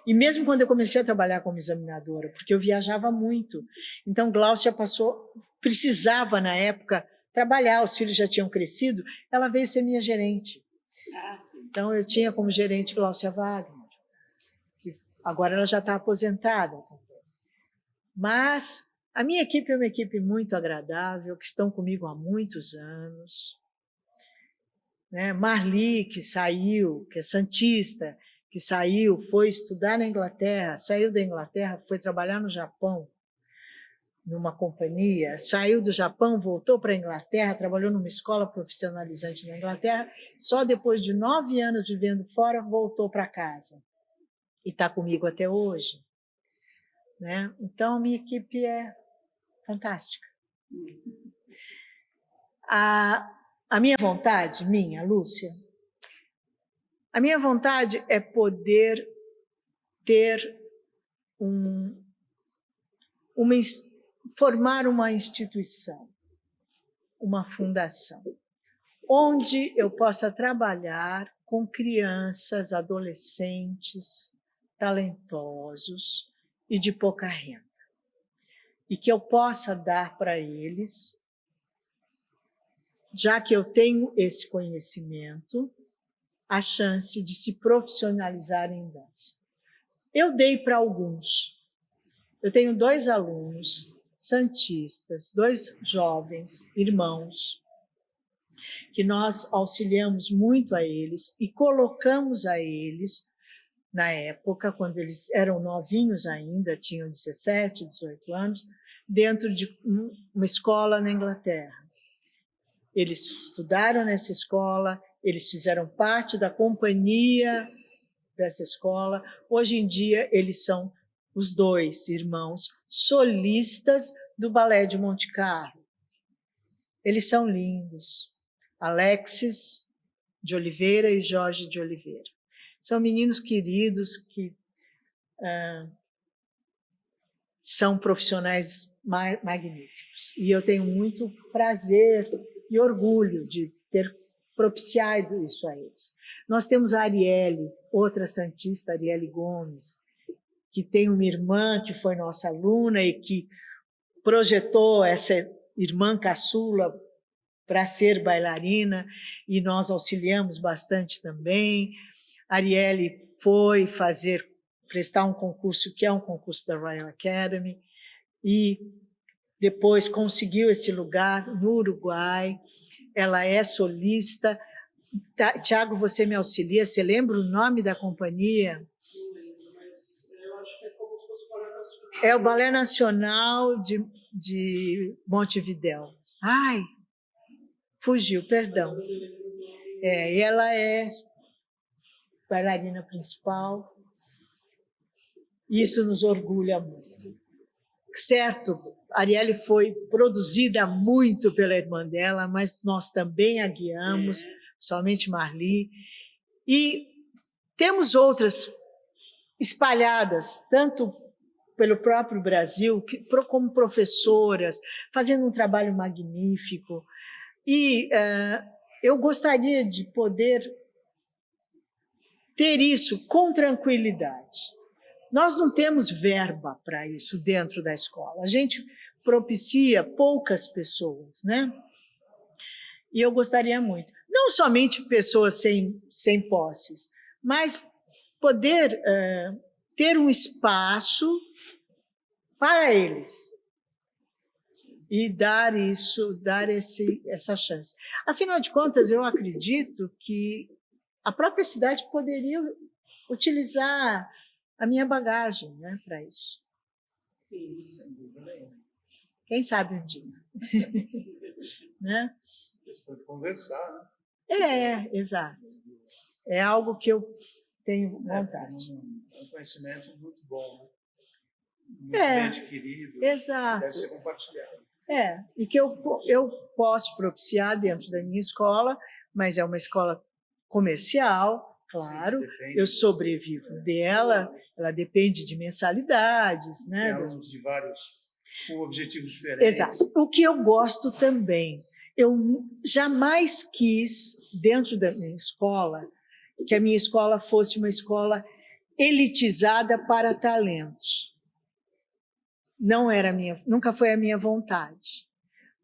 E mesmo quando eu comecei a trabalhar como examinadora, porque eu viajava muito, então Gláucia precisava, na época, trabalhar, os filhos já tinham crescido, ela veio ser minha gerente. Então, eu tinha como gerente Gláucia Wagner, que agora ela já está aposentada. Mas A minha equipe é uma equipe muito agradável, que estão comigo há muitos anos. Né? Marli, que saiu, que é santista, que saiu, foi estudar na Inglaterra, saiu da Inglaterra, foi trabalhar no Japão, numa companhia, saiu do Japão, voltou para a Inglaterra, trabalhou numa escola profissionalizante na Inglaterra, só depois de 9 anos vivendo fora, voltou para casa. E está comigo até hoje. Né? Então, a minha equipe é fantástica. A minha vontade, Lúcia, a minha vontade é poder ter formar uma instituição, uma fundação, onde eu possa trabalhar com crianças, adolescentes, talentosos e de pouca renda. E que eu possa dar para eles, já que eu tenho esse conhecimento, a chance de se profissionalizar em dança. Eu dei para alguns. Eu tenho 2 alunos santistas, 2 jovens irmãos, que nós auxiliamos muito a eles e colocamos a eles, na época, quando eles eram novinhos ainda, tinham 17, 18 anos, dentro de uma escola na Inglaterra. Eles estudaram nessa escola, eles fizeram parte da companhia dessa escola. Hoje em dia, eles são os 2 irmãos solistas do Balé de Monte Carlo. Eles são lindos. Alexis de Oliveira e Jorge de Oliveira. São meninos queridos que são profissionais magníficos. E eu tenho muito prazer e orgulho de ter propiciado isso a eles. Nós temos a Arielle, outra santista, Arielle Gomes, que tem uma irmã que foi nossa aluna e que projetou essa irmã caçula para ser bailarina, e nós auxiliamos bastante também. A Arielle foi prestar um concurso, que é um concurso da Royal Academy, e depois conseguiu esse lugar no Uruguai. Ela é solista. Tiago, você me auxilia, você lembra o nome da companhia? Não lembro, mas eu acho que é como se fosse o Balé Nacional. É o Balé Nacional de Montevidéu. Ai, fugiu, perdão. E ela é bailarina principal. Isso nos orgulha muito. Certo, a Arielle foi produzida muito pela irmã dela, mas nós também a guiamos, somente Marli. E temos outras espalhadas, tanto pelo próprio Brasil, como professoras, fazendo um trabalho magnífico. E eu gostaria de poder ter isso com tranquilidade. Nós não temos verba para isso dentro da escola. A gente propicia poucas pessoas, né? E eu gostaria muito, não somente pessoas sem posses, mas poder ter um espaço para eles e dar essa chance. Afinal de contas, eu acredito que a própria cidade poderia utilizar a minha bagagem, né, para isso. Sim, sem dúvida nenhuma. Quem sabe um dia. Né? Questão de conversar, né? Exato. É algo que eu tenho vontade. É um conhecimento muito bom, né? Muito bem adquirido. Exato. Deve ser compartilhado. E que eu posso propiciar dentro da minha escola, mas é uma escola comercial, claro. Sim, eu sobrevivo dela, ela depende de mensalidades. Né? Tem alunos de vários, com objetivos diferentes. Exato. O que eu gosto também, eu jamais quis, dentro da minha escola, que a minha escola fosse uma escola elitizada para talentos. Nunca foi a minha vontade.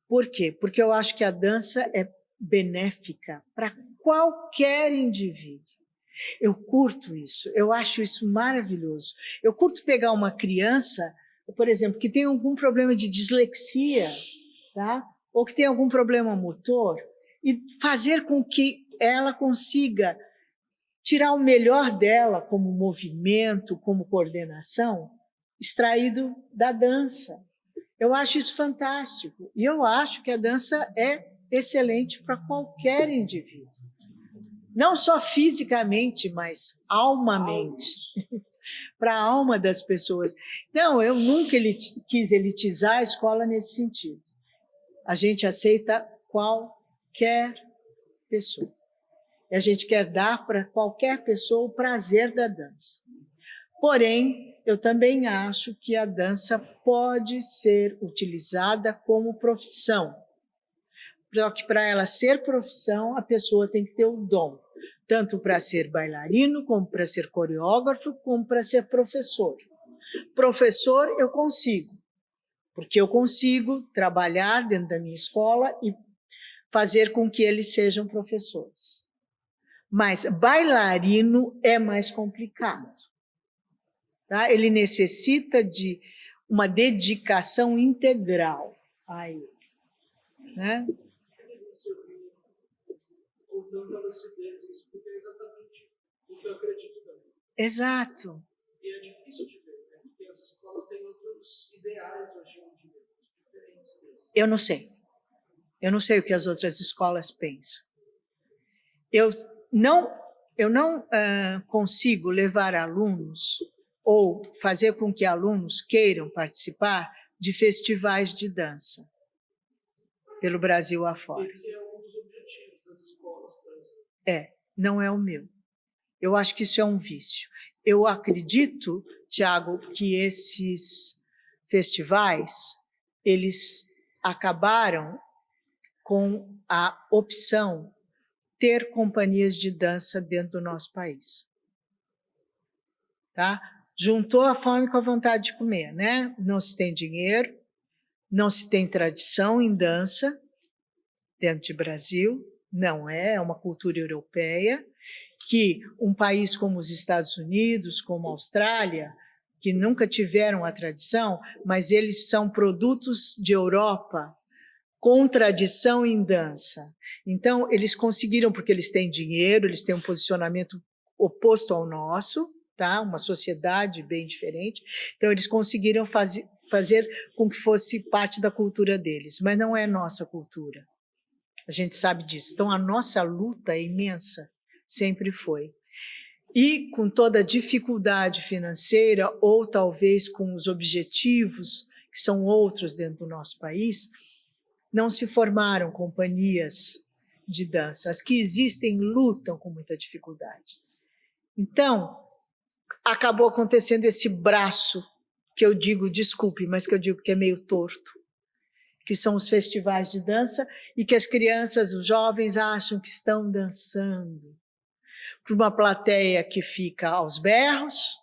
Por quê? Porque eu acho que a dança é benéfica para qualquer indivíduo. Eu curto isso, eu acho isso maravilhoso. Eu curto pegar uma criança por exemplo, que tem algum problema de dislexia, tá? Ou que tem algum problema motor, e fazer com que ela consiga tirar o melhor dela como movimento, como coordenação, extraído da dança. Eu acho isso fantástico. E eu acho que a dança é excelente para qualquer indivíduo. Não só fisicamente, mas almamente. Para a alma das pessoas. Então, eu nunca quis elitizar a escola nesse sentido. A gente aceita qualquer pessoa. E a gente quer dar para qualquer pessoa o prazer da dança. Porém, eu também acho que a dança pode ser utilizada como profissão. Só que para ela ser profissão, a pessoa tem que ter o dom, tanto para ser bailarino, como para ser coreógrafo, como para ser professor. Professor eu consigo, porque eu consigo trabalhar dentro da minha escola e fazer com que eles sejam professores. Mas bailarino é mais complicado. Tá? Ele necessita de uma dedicação integral a ele. Né? Exato. E é difícil de ver, né? Porque as escolas têm outros ideais hoje em dia, diferentes desses. Eu não sei. Eu não sei o que as outras escolas pensam. Eu não consigo levar alunos ou fazer com que alunos queiram participar de festivais de dança pelo Brasil afora. Esse é um dos objetivos das escolas, por exemplo. Não é o meu. Eu acho que isso é um vício. Eu acredito, Tiago, que esses festivais, eles acabaram com a opção ter companhias de dança dentro do nosso país. Tá? Juntou a fome com a vontade de comer, né? Não se tem dinheiro, não se tem tradição em dança dentro de Brasil, não é uma cultura europeia, que um país como os Estados Unidos, como a Austrália, que nunca tiveram a tradição, mas eles são produtos de Europa com tradição em dança. Então, eles conseguiram, porque eles têm dinheiro, eles têm um posicionamento oposto ao nosso, tá? Uma sociedade bem diferente, então eles conseguiram fazer com que fosse parte da cultura deles, mas não é nossa cultura. A gente sabe disso. Então, a nossa luta é imensa, sempre foi. E com toda a dificuldade financeira, ou talvez com os objetivos, que são outros dentro do nosso país, não se formaram companhias de dança. As que existem lutam com muita dificuldade. Então, acabou acontecendo esse braço, que eu digo, desculpe, mas que eu digo que é meio torto, que são os festivais de dança, e que as crianças, os jovens, acham que estão dançando para uma plateia que fica aos berros,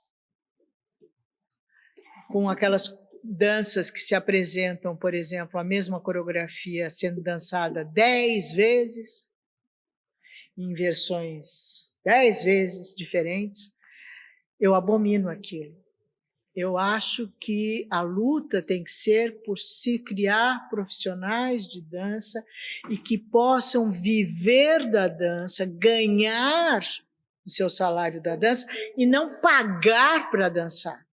com aquelas danças que se apresentam, por exemplo, a mesma coreografia sendo dançada 10 vezes, em versões 10 vezes diferentes. Eu abomino aquilo. Eu acho que a luta tem que ser por se criar profissionais de dança e que possam viver da dança, ganhar o seu salário da dança e não pagar para dançar.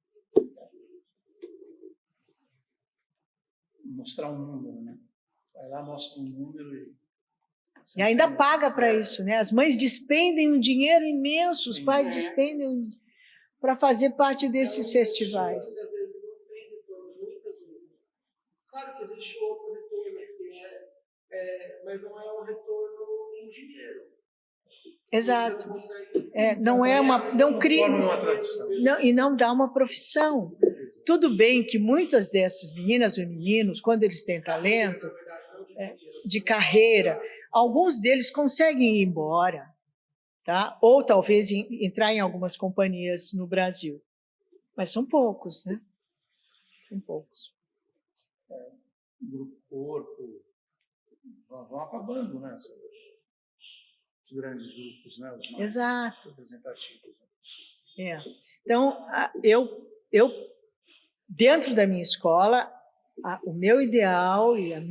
Mostrar um número, né? Vai lá, mostra um número e ainda paga para isso, né? As mães despendem um dinheiro imenso, os pais despendem para fazer parte desses festivais. Às vezes não tem retorno, muitas vezes. Claro que existe outro retorno, mas não é um retorno em dinheiro. Exato. Não é uma, não cria, não, e não dá uma profissão. Tudo bem que muitas dessas meninas e meninos, quando eles têm talento de carreira, alguns deles conseguem ir embora, tá? Ou talvez entrar em algumas companhias no Brasil. Mas são poucos, né? São poucos. Grupo Corpo, vão acabando, né? Os grandes grupos, né? Os mais representativos. Então, eu dentro da minha escola, o meu ideal e a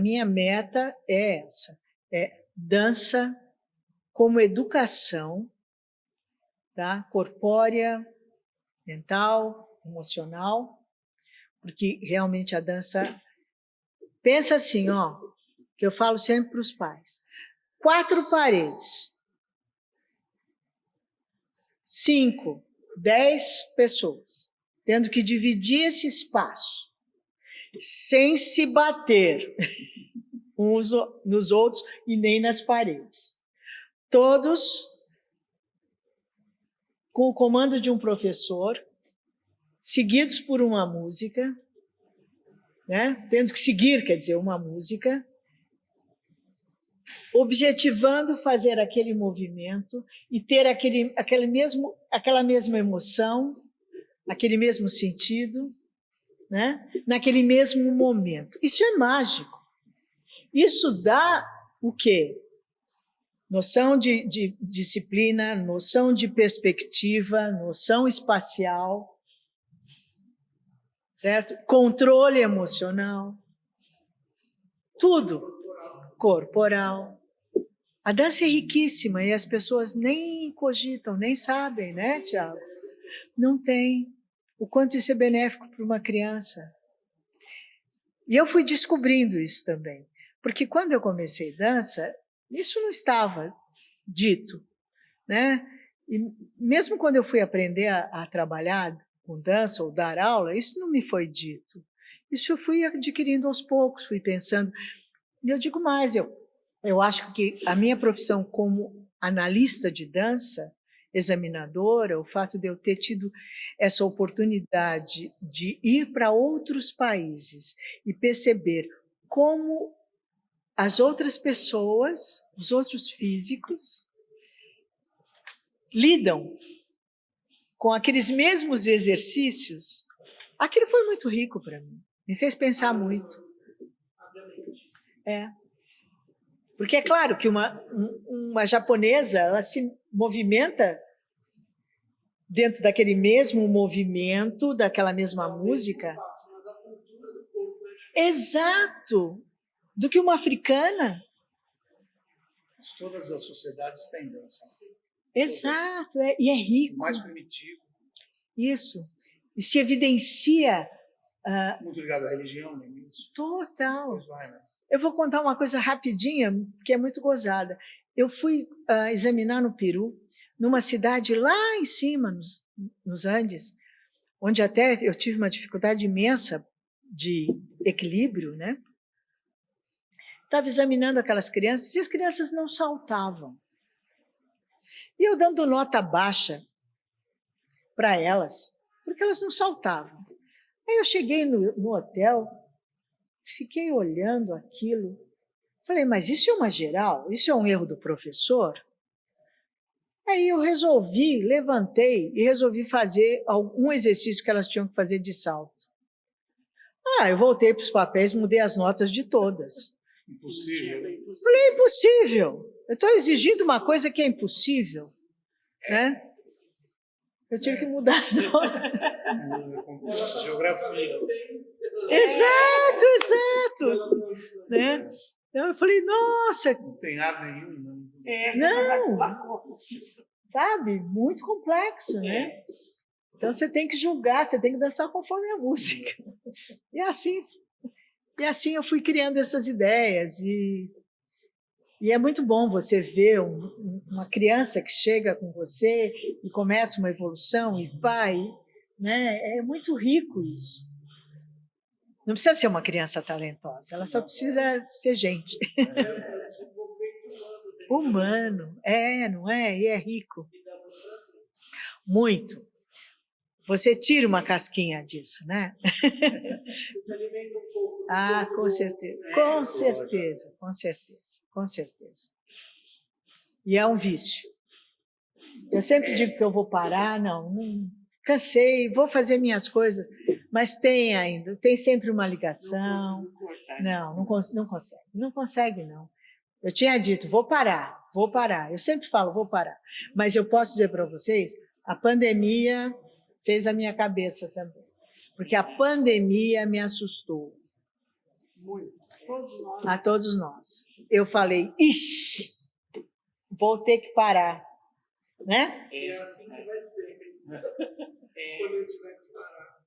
minha meta é essa, é dança como educação, tá? Corpórea, mental, emocional, porque realmente a dança... Pensa assim, ó, que eu falo sempre para os pais. 4 paredes, 5, 10 pessoas, tendo que dividir esse espaço, sem se bater uns nos outros e nem nas paredes. Todos com o comando de um professor, seguidos por uma música, né? Tendo que seguir, quer dizer, uma música, objetivando fazer aquele movimento e ter aquela mesma emoção, aquele mesmo sentido, né? Naquele mesmo momento. Isso é mágico. Isso dá o quê? Noção de disciplina, noção de perspectiva, noção espacial, certo? Controle emocional, tudo corporal. A dança é riquíssima e as pessoas nem cogitam, nem sabem, né, Tiago? Não tem. O quanto isso é benéfico para uma criança. E eu fui descobrindo isso também, porque quando eu comecei dança, isso não estava dito, né? E mesmo quando eu fui aprender a trabalhar com dança ou dar aula, isso não me foi dito. Isso eu fui adquirindo aos poucos, fui pensando. E eu digo mais, eu acho que a minha profissão como analista de dança, examinadora, o fato de eu ter tido essa oportunidade de ir para outros países e perceber como as outras pessoas, os outros físicos, lidam com aqueles mesmos exercícios, aquilo foi muito rico para mim, me fez pensar muito. Porque é claro que uma japonesa, ela se movimenta dentro daquele mesmo movimento, daquela mesma música. Exato! Do que uma africana. Todas as sociedades têm dança. Exato, e é rico. O mais primitivo. Isso. E se evidencia... muito ligado à religião, não é isso? Total. Eu vou contar uma coisa rapidinha, que é muito gozada. Eu fui examinar no Peru, numa cidade lá em cima, nos Andes, onde até eu tive uma dificuldade imensa de equilíbrio, né? Estava examinando aquelas crianças e as crianças não saltavam. E eu dando nota baixa para elas, porque elas não saltavam. Aí eu cheguei no hotel, fiquei olhando aquilo, falei, mas isso é uma geral? Isso é um erro do professor? Aí eu levantei e resolvi fazer um exercício que elas tinham que fazer de salto. Eu voltei para os papéis, mudei as notas de todas. Impossível. Falei, impossível. Eu estou exigindo uma coisa que é impossível. Né? Eu tive que mudar as notas. Geografia. Exato. Né? Então eu falei, nossa... Não tem ar nenhum. Não. Sabe? Muito complexo, né? Então você tem que julgar, você tem que dançar conforme a música. E assim eu fui criando essas ideias. E é muito bom você ver uma criança que chega com você e começa uma evolução e vai, né? É muito rico isso. Não precisa ser uma criança talentosa, ela só precisa ser gente. Humano, não é? E é rico. Muito. Você tira uma casquinha disso, né? Com certeza. Com certeza. E é um vício. Eu sempre digo que eu vou parar, não cansei, vou fazer minhas coisas, mas tem sempre uma ligação. Não consegue. Eu tinha dito, vou parar. Eu sempre falo, vou parar. Mas eu posso dizer para vocês, a pandemia fez a minha cabeça também, porque a pandemia me assustou. Muito. Todos nós. A todos nós. Eu falei, ixi, vou ter que parar, né? É assim que vai ser. Quando eu tiver que parar.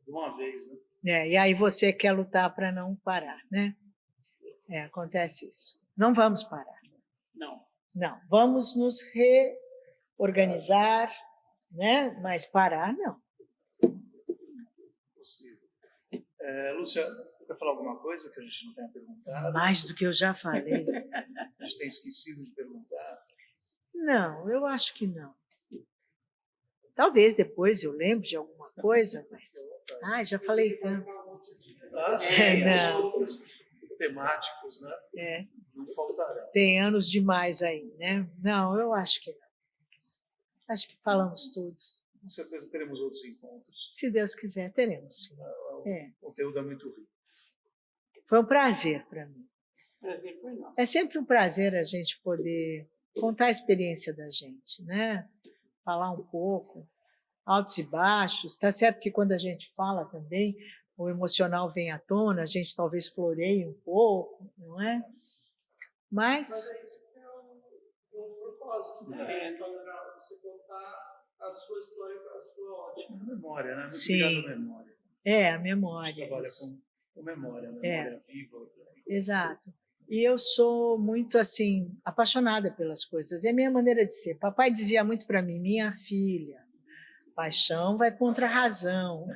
De uma vez, né? E aí você quer lutar para não parar, né? Acontece isso. Não vamos parar. Não, vamos nos reorganizar, né? Mas parar, não. Possível. Lúcia, você quer falar alguma coisa que a gente não tenha perguntado? Mais do que eu já falei. A gente tem esquecido de perguntar? Não, eu acho que não. Talvez depois eu lembre de alguma coisa, mas já falei tanto. Sim, não. outros temáticos, né? Não faltarão. Tem anos demais aí, né? Não, eu acho que não. Acho que falamos tudo. Com certeza teremos outros encontros. Se Deus quiser, teremos. O conteúdo é muito rico. Foi um prazer para mim. Prazer foi nosso. É sempre um prazer a gente poder contar a experiência da gente, né? Falar um pouco, altos e baixos. Está certo que quando a gente fala também, o emocional vem à tona, a gente talvez floreie um pouco, não é? Mas é isso que é o propósito, né? Você contar a sua história com a sua ótica. A memória, né? Muito Sim. ligado à memória. A memória. A gente trabalha com memória, memória viva. Exato. E eu sou muito, assim, apaixonada pelas coisas. É a minha maneira de ser. Papai dizia muito para mim, minha filha, paixão vai contra a razão.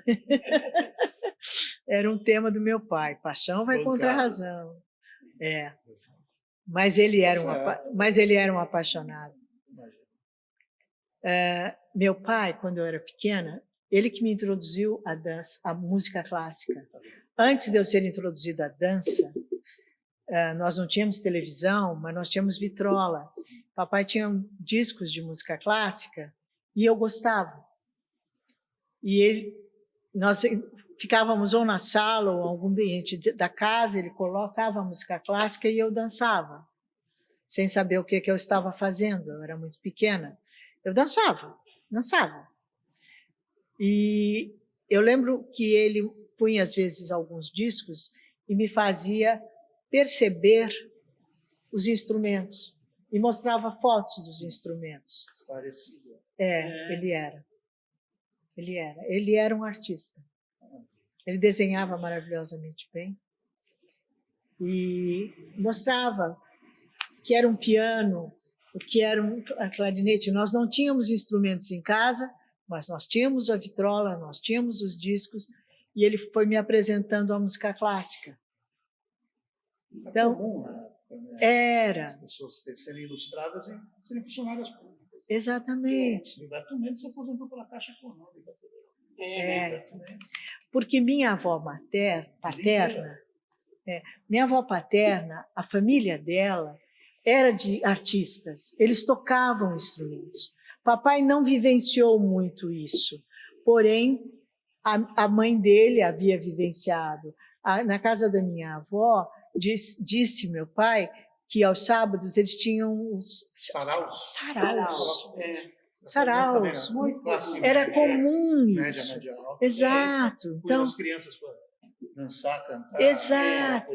Era um tema do meu pai, paixão vai contra a razão. Mas ele era um apaixonado. Meu pai, quando eu era pequena, ele que me introduziu à dança, à música clássica. Antes de eu ser introduzida à dança, nós não tínhamos televisão, mas nós tínhamos vitrola. Papai tinha discos de música clássica e eu gostava. E nós ficávamos ou na sala ou em algum ambiente da casa, ele colocava a música clássica e eu dançava, sem saber o que eu estava fazendo. Eu era muito pequena. Eu dançava. E eu lembro que ele punha, às vezes, alguns discos e me fazia perceber os instrumentos e mostrava fotos dos instrumentos. Parecido. Ele era. Ele era um artista. Ele desenhava maravilhosamente bem e mostrava que era um piano, o que era um clarinete. Nós não tínhamos instrumentos em casa, mas nós tínhamos a vitrola, nós tínhamos os discos, e ele foi me apresentando a música clássica. Então, comum, né? Era. As pessoas serem ilustradas e serem funcionárias públicas. Exatamente. Gilberto Mendes se aposentou pela Caixa Econômica Federal. Porque minha avó paterna, a família dela era de artistas, eles tocavam instrumentos. Papai não vivenciou muito isso, porém, a mãe dele havia vivenciado. Na casa da minha avó, disse meu pai que aos sábados eles tinham os saraus. Era comum isso. Média alta. Exato. Então, as crianças dançar, cantar, exato.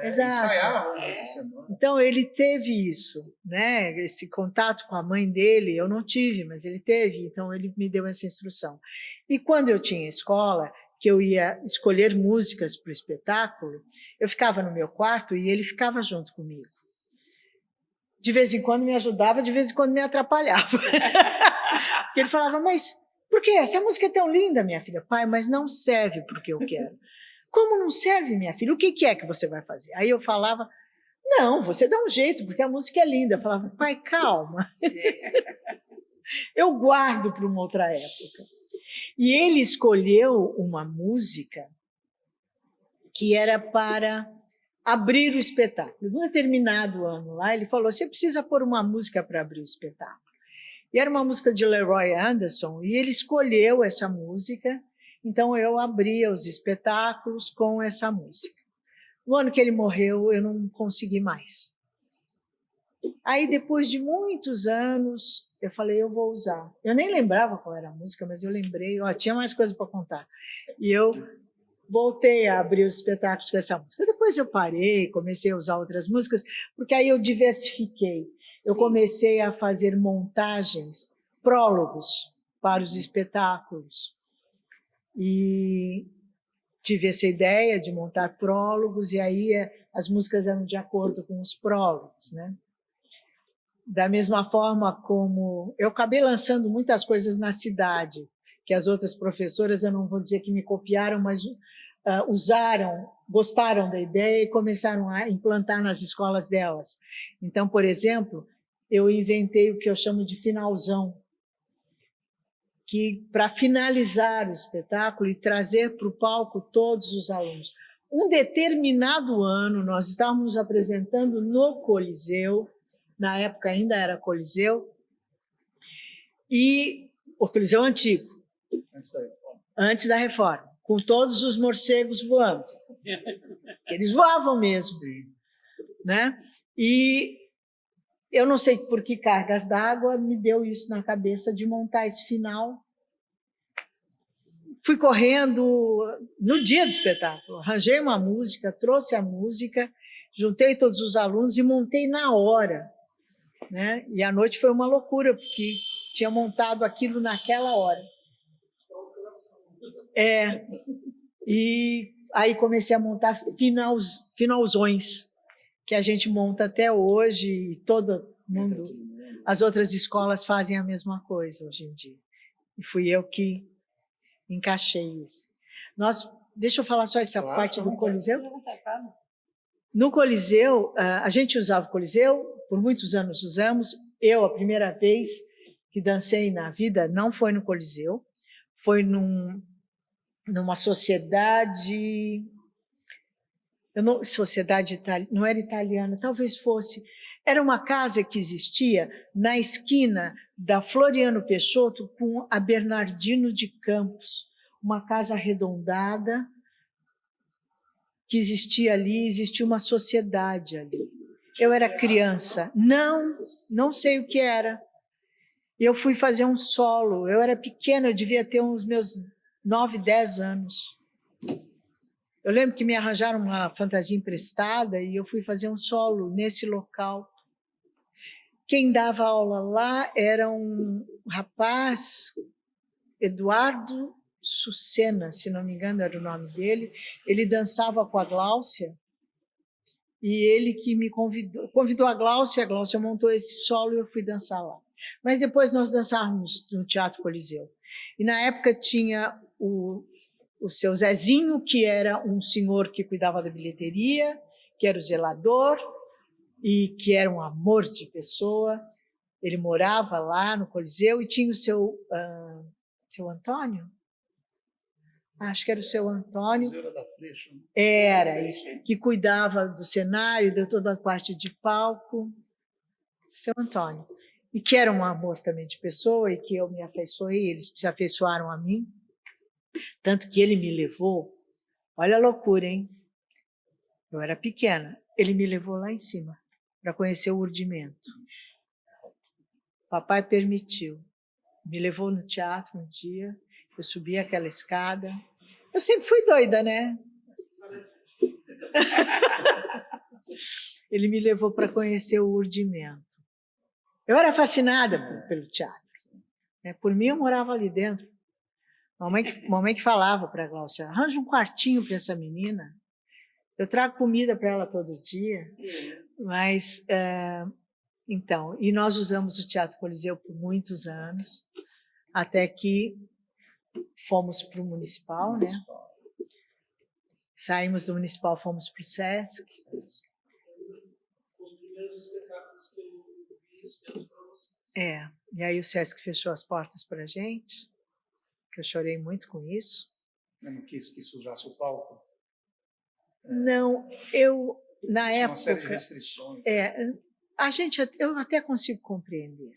ensaiavam essa semana. Então ele teve isso, né? Esse contato com a mãe dele, eu não tive, mas ele teve, então ele me deu essa instrução. E quando eu tinha escola, que eu ia escolher músicas para o espetáculo, eu ficava no meu quarto e ele ficava junto comigo. De vez em quando me ajudava, de vez em quando me atrapalhava. Porque ele falava, mas por que? Essa música é tão linda, minha filha. Pai, mas não serve para o que eu quero. Como não serve, minha filha? O que é que você vai fazer? Aí eu falava, não, você dá um jeito, porque a música é linda. Eu falava, pai, calma. Eu guardo para uma outra época. E ele escolheu uma música que era para abrir o espetáculo. Num determinado ano lá, ele falou, você precisa pôr uma música para abrir o espetáculo. E era uma música de Leroy Anderson, e ele escolheu essa música, então eu abria os espetáculos com essa música. No ano que ele morreu, eu não consegui mais. Aí, depois de muitos anos, eu falei, eu vou usar. Eu nem lembrava qual era a música, mas eu lembrei, ó, tinha mais coisa para contar. E eu voltei a abrir os espetáculos com essa música. Depois eu parei, comecei a usar outras músicas, porque aí eu diversifiquei. Eu comecei a fazer montagens, prólogos para os espetáculos. E tive essa ideia de montar prólogos, e aí as músicas eram de acordo com os prólogos, né? Da mesma forma como eu acabei lançando muitas coisas na cidade, que as outras professoras, eu não vou dizer que me copiaram, mas usaram, gostaram da ideia e começaram a implantar nas escolas delas. Então, por exemplo, eu inventei o que eu chamo de finalzão, que para finalizar o espetáculo e trazer para o palco todos os alunos. Um determinado ano, nós estávamos apresentando no Coliseu, na época ainda era Coliseu, e o Coliseu antigo, antes da reforma, com todos os morcegos voando. Eles voavam mesmo. Né? E eu não sei por que cargas d'água me deu isso na cabeça de montar esse final. Fui correndo no dia do espetáculo, arranjei uma música, trouxe a música, juntei todos os alunos e montei na hora. Né? E a noite foi uma loucura, porque tinha montado aquilo naquela hora. E aí comecei a montar finalzões, que a gente monta até hoje, e todo mundo, as outras escolas fazem a mesma coisa hoje em dia. E fui eu que encaixei isso. Deixa eu falar só essa parte do Coliseu. No Coliseu, a gente usava o Coliseu, por muitos anos usamos. Eu, a primeira vez que dancei na vida, não foi no Coliseu, foi numa sociedade... não era italiana, talvez fosse. Era uma casa que existia na esquina da Floriano Peixoto com a Bernardino de Campos, uma casa arredondada que existia ali, existia uma sociedade ali. Eu era criança, não sei o que era. Eu fui fazer um solo, eu era pequena, eu devia ter uns meus 9, 10 anos. Eu lembro que me arranjaram uma fantasia emprestada e eu fui fazer um solo nesse local. Quem dava aula lá era um rapaz, Eduardo Sucena, se não me engano era o nome dele. Ele dançava com a Gláucia e ele que me convidou a Gláucia montou esse solo e eu fui dançar lá. Mas depois nós dançávamos no Teatro Coliseu. E na época tinha o seu Zezinho, que era um senhor que cuidava da bilheteria, que era o zelador e que era um amor de pessoa. Ele morava lá no Coliseu e tinha o seu Antônio? Acho que era o seu Antônio. Era isso, que cuidava do cenário, de toda a parte de palco. Seu Antônio. E que era um amor também de pessoa e que eu me afeiçoei, eles se afeiçoaram a mim. Tanto que ele me levou, olha a loucura, hein? Eu era pequena, ele me levou lá em cima para conhecer o urdimento. Papai permitiu, me levou no teatro um dia, eu subi aquela escada. Eu sempre fui doida, né? Ele me levou para conhecer o urdimento. Eu era fascinada pelo teatro. Por mim, eu morava ali dentro. Mamãe que falava para a Gláucia, arranja um quartinho para essa menina. Eu trago comida para ela todo dia. Mas, então, e nós usamos o Teatro Coliseu por muitos anos, até que fomos para o Municipal, né? Saímos do Municipal, fomos para o Sesc. Os primeiros espetáculos que eu fiz para vocês. E aí o Sesc fechou as portas para a gente, que eu chorei muito com isso. Eu não quis que sujasse o palco? Não, eu, na Tinha época... uma série de restrições. Eu até consigo compreender,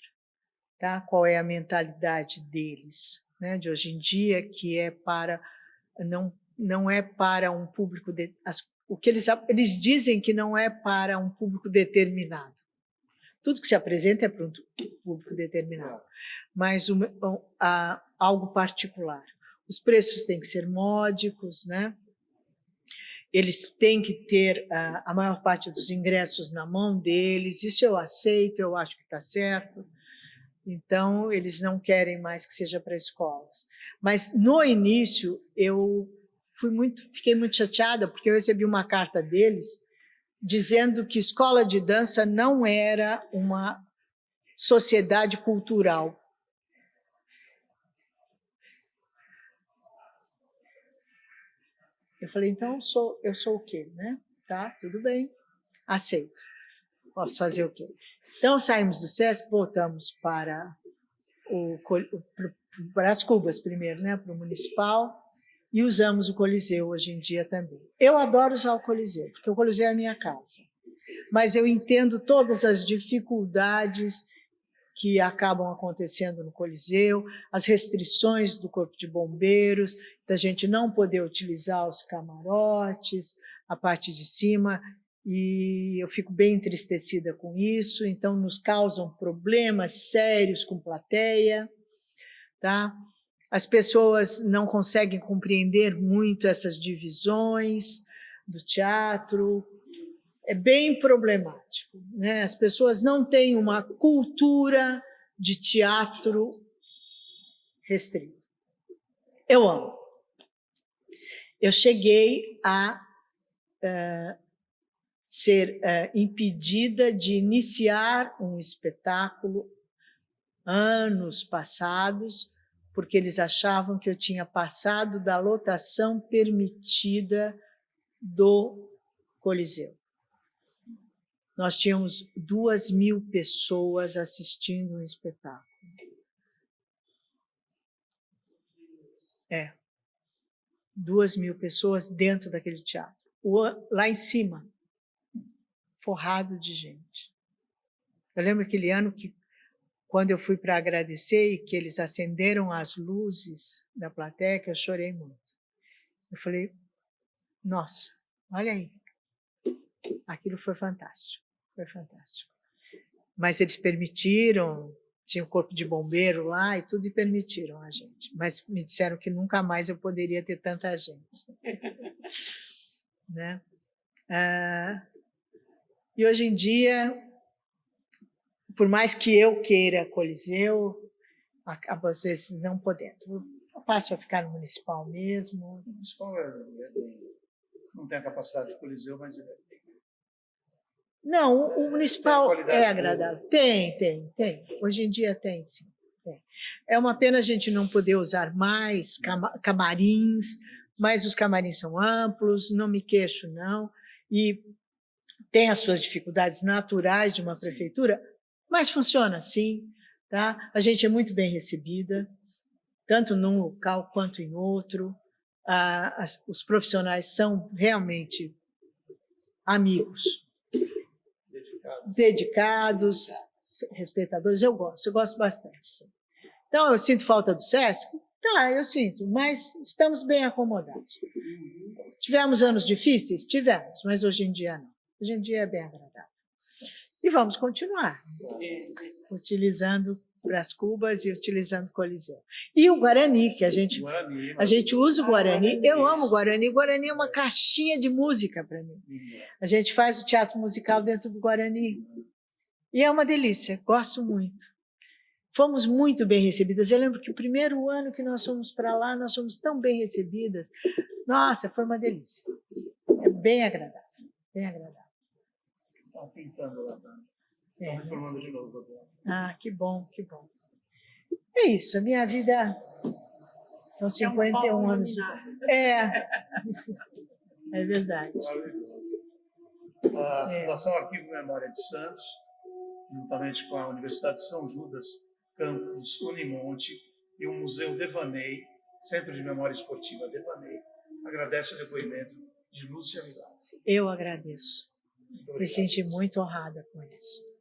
tá? Qual é a mentalidade deles, né, de hoje em dia, que é para... Não é para um público... o que eles dizem que não é para um público determinado. Tudo que se apresenta é para um público determinado, mas algo particular. Os preços têm que ser módicos, né? Eles têm que ter a maior parte dos ingressos na mão deles, isso eu aceito, eu acho que está certo. Então, eles não querem mais que seja para escolas. Mas, no início, eu fiquei muito chateada, porque eu recebi uma carta deles dizendo que escola de dança não era uma sociedade cultural. Eu falei, então eu sou o quê? Né? Tá, tudo bem, aceito. Posso fazer o quê? Então, saímos do SESC, voltamos para as Cubas primeiro, né, para o Municipal, e usamos o Coliseu hoje em dia também. Eu adoro usar o Coliseu, porque o Coliseu é a minha casa. Mas eu entendo todas as dificuldades que acabam acontecendo no Coliseu, as restrições do Corpo de Bombeiros, da gente não poder utilizar os camarotes, a parte de cima, e eu fico bem entristecida com isso, então nos causam problemas sérios com plateia, tá? As pessoas não conseguem compreender muito essas divisões do teatro, é bem problemático, né? As pessoas não têm uma cultura de teatro restrita. Eu amo. Eu cheguei a ser impedida de iniciar um espetáculo anos passados, porque eles achavam que eu tinha passado da lotação permitida do Coliseu. Nós tínhamos 2.000 pessoas assistindo um espetáculo. 2.000 pessoas dentro daquele teatro. Lá em cima, forrado de gente. Eu lembro aquele ano que, quando eu fui para agradecer e que eles acenderam as luzes da plateia, que eu chorei muito. Eu falei, nossa, olha aí, aquilo foi fantástico, foi fantástico. Mas eles permitiram, tinha o corpo de bombeiro lá e tudo, e permitiram a gente. Mas me disseram que nunca mais eu poderia ter tanta gente. Né? E hoje em dia, por mais que eu queira Coliseu, às vezes não podendo. Eu passo a ficar no Municipal mesmo. O Municipal não tem a capacidade de Coliseu, mas ele é. Não, o Municipal é agradável. Tem. Hoje em dia tem, sim. Tem. É uma pena a gente não poder usar mais camarins, mas os camarins são amplos, não me queixo, não. E tem as suas dificuldades naturais de uma prefeitura, mas funciona assim. Tá? A gente é muito bem recebida, tanto num local quanto em outro. Os profissionais são realmente amigos. Dedicados, respeitadores, eu gosto bastante. Sim. Então, eu sinto falta do SESC? Tá, eu sinto, mas estamos bem acomodados. Tivemos anos difíceis? Tivemos, mas hoje em dia não. Hoje em dia é bem agradável. E vamos continuar utilizando Brás Cubas e utilizando o Coliseu. E o Guarani, que a gente usa o Guarani. Eu amo o Guarani. O Guarani é uma caixinha de música para mim. A gente faz o teatro musical dentro do Guarani. E é uma delícia, gosto muito. Fomos muito bem recebidas. Eu lembro que o primeiro ano que nós fomos para lá, nós fomos tão bem recebidas. Nossa, foi uma delícia. É bem agradável, bem agradável. Estão pintando lá também. Estão reformando de novo agora. Que bom, que bom. É isso, a minha vida são 51 anos de vida. É verdade. A Fundação Arquivo Memória de Santos, juntamente com a Universidade de São Judas, campus Unimonte, e o Museu Devaney, Centro de Memória Esportiva Devaney, agradece o depoimento de Lúcia Milagro. Eu agradeço. Me senti muito honrada com isso.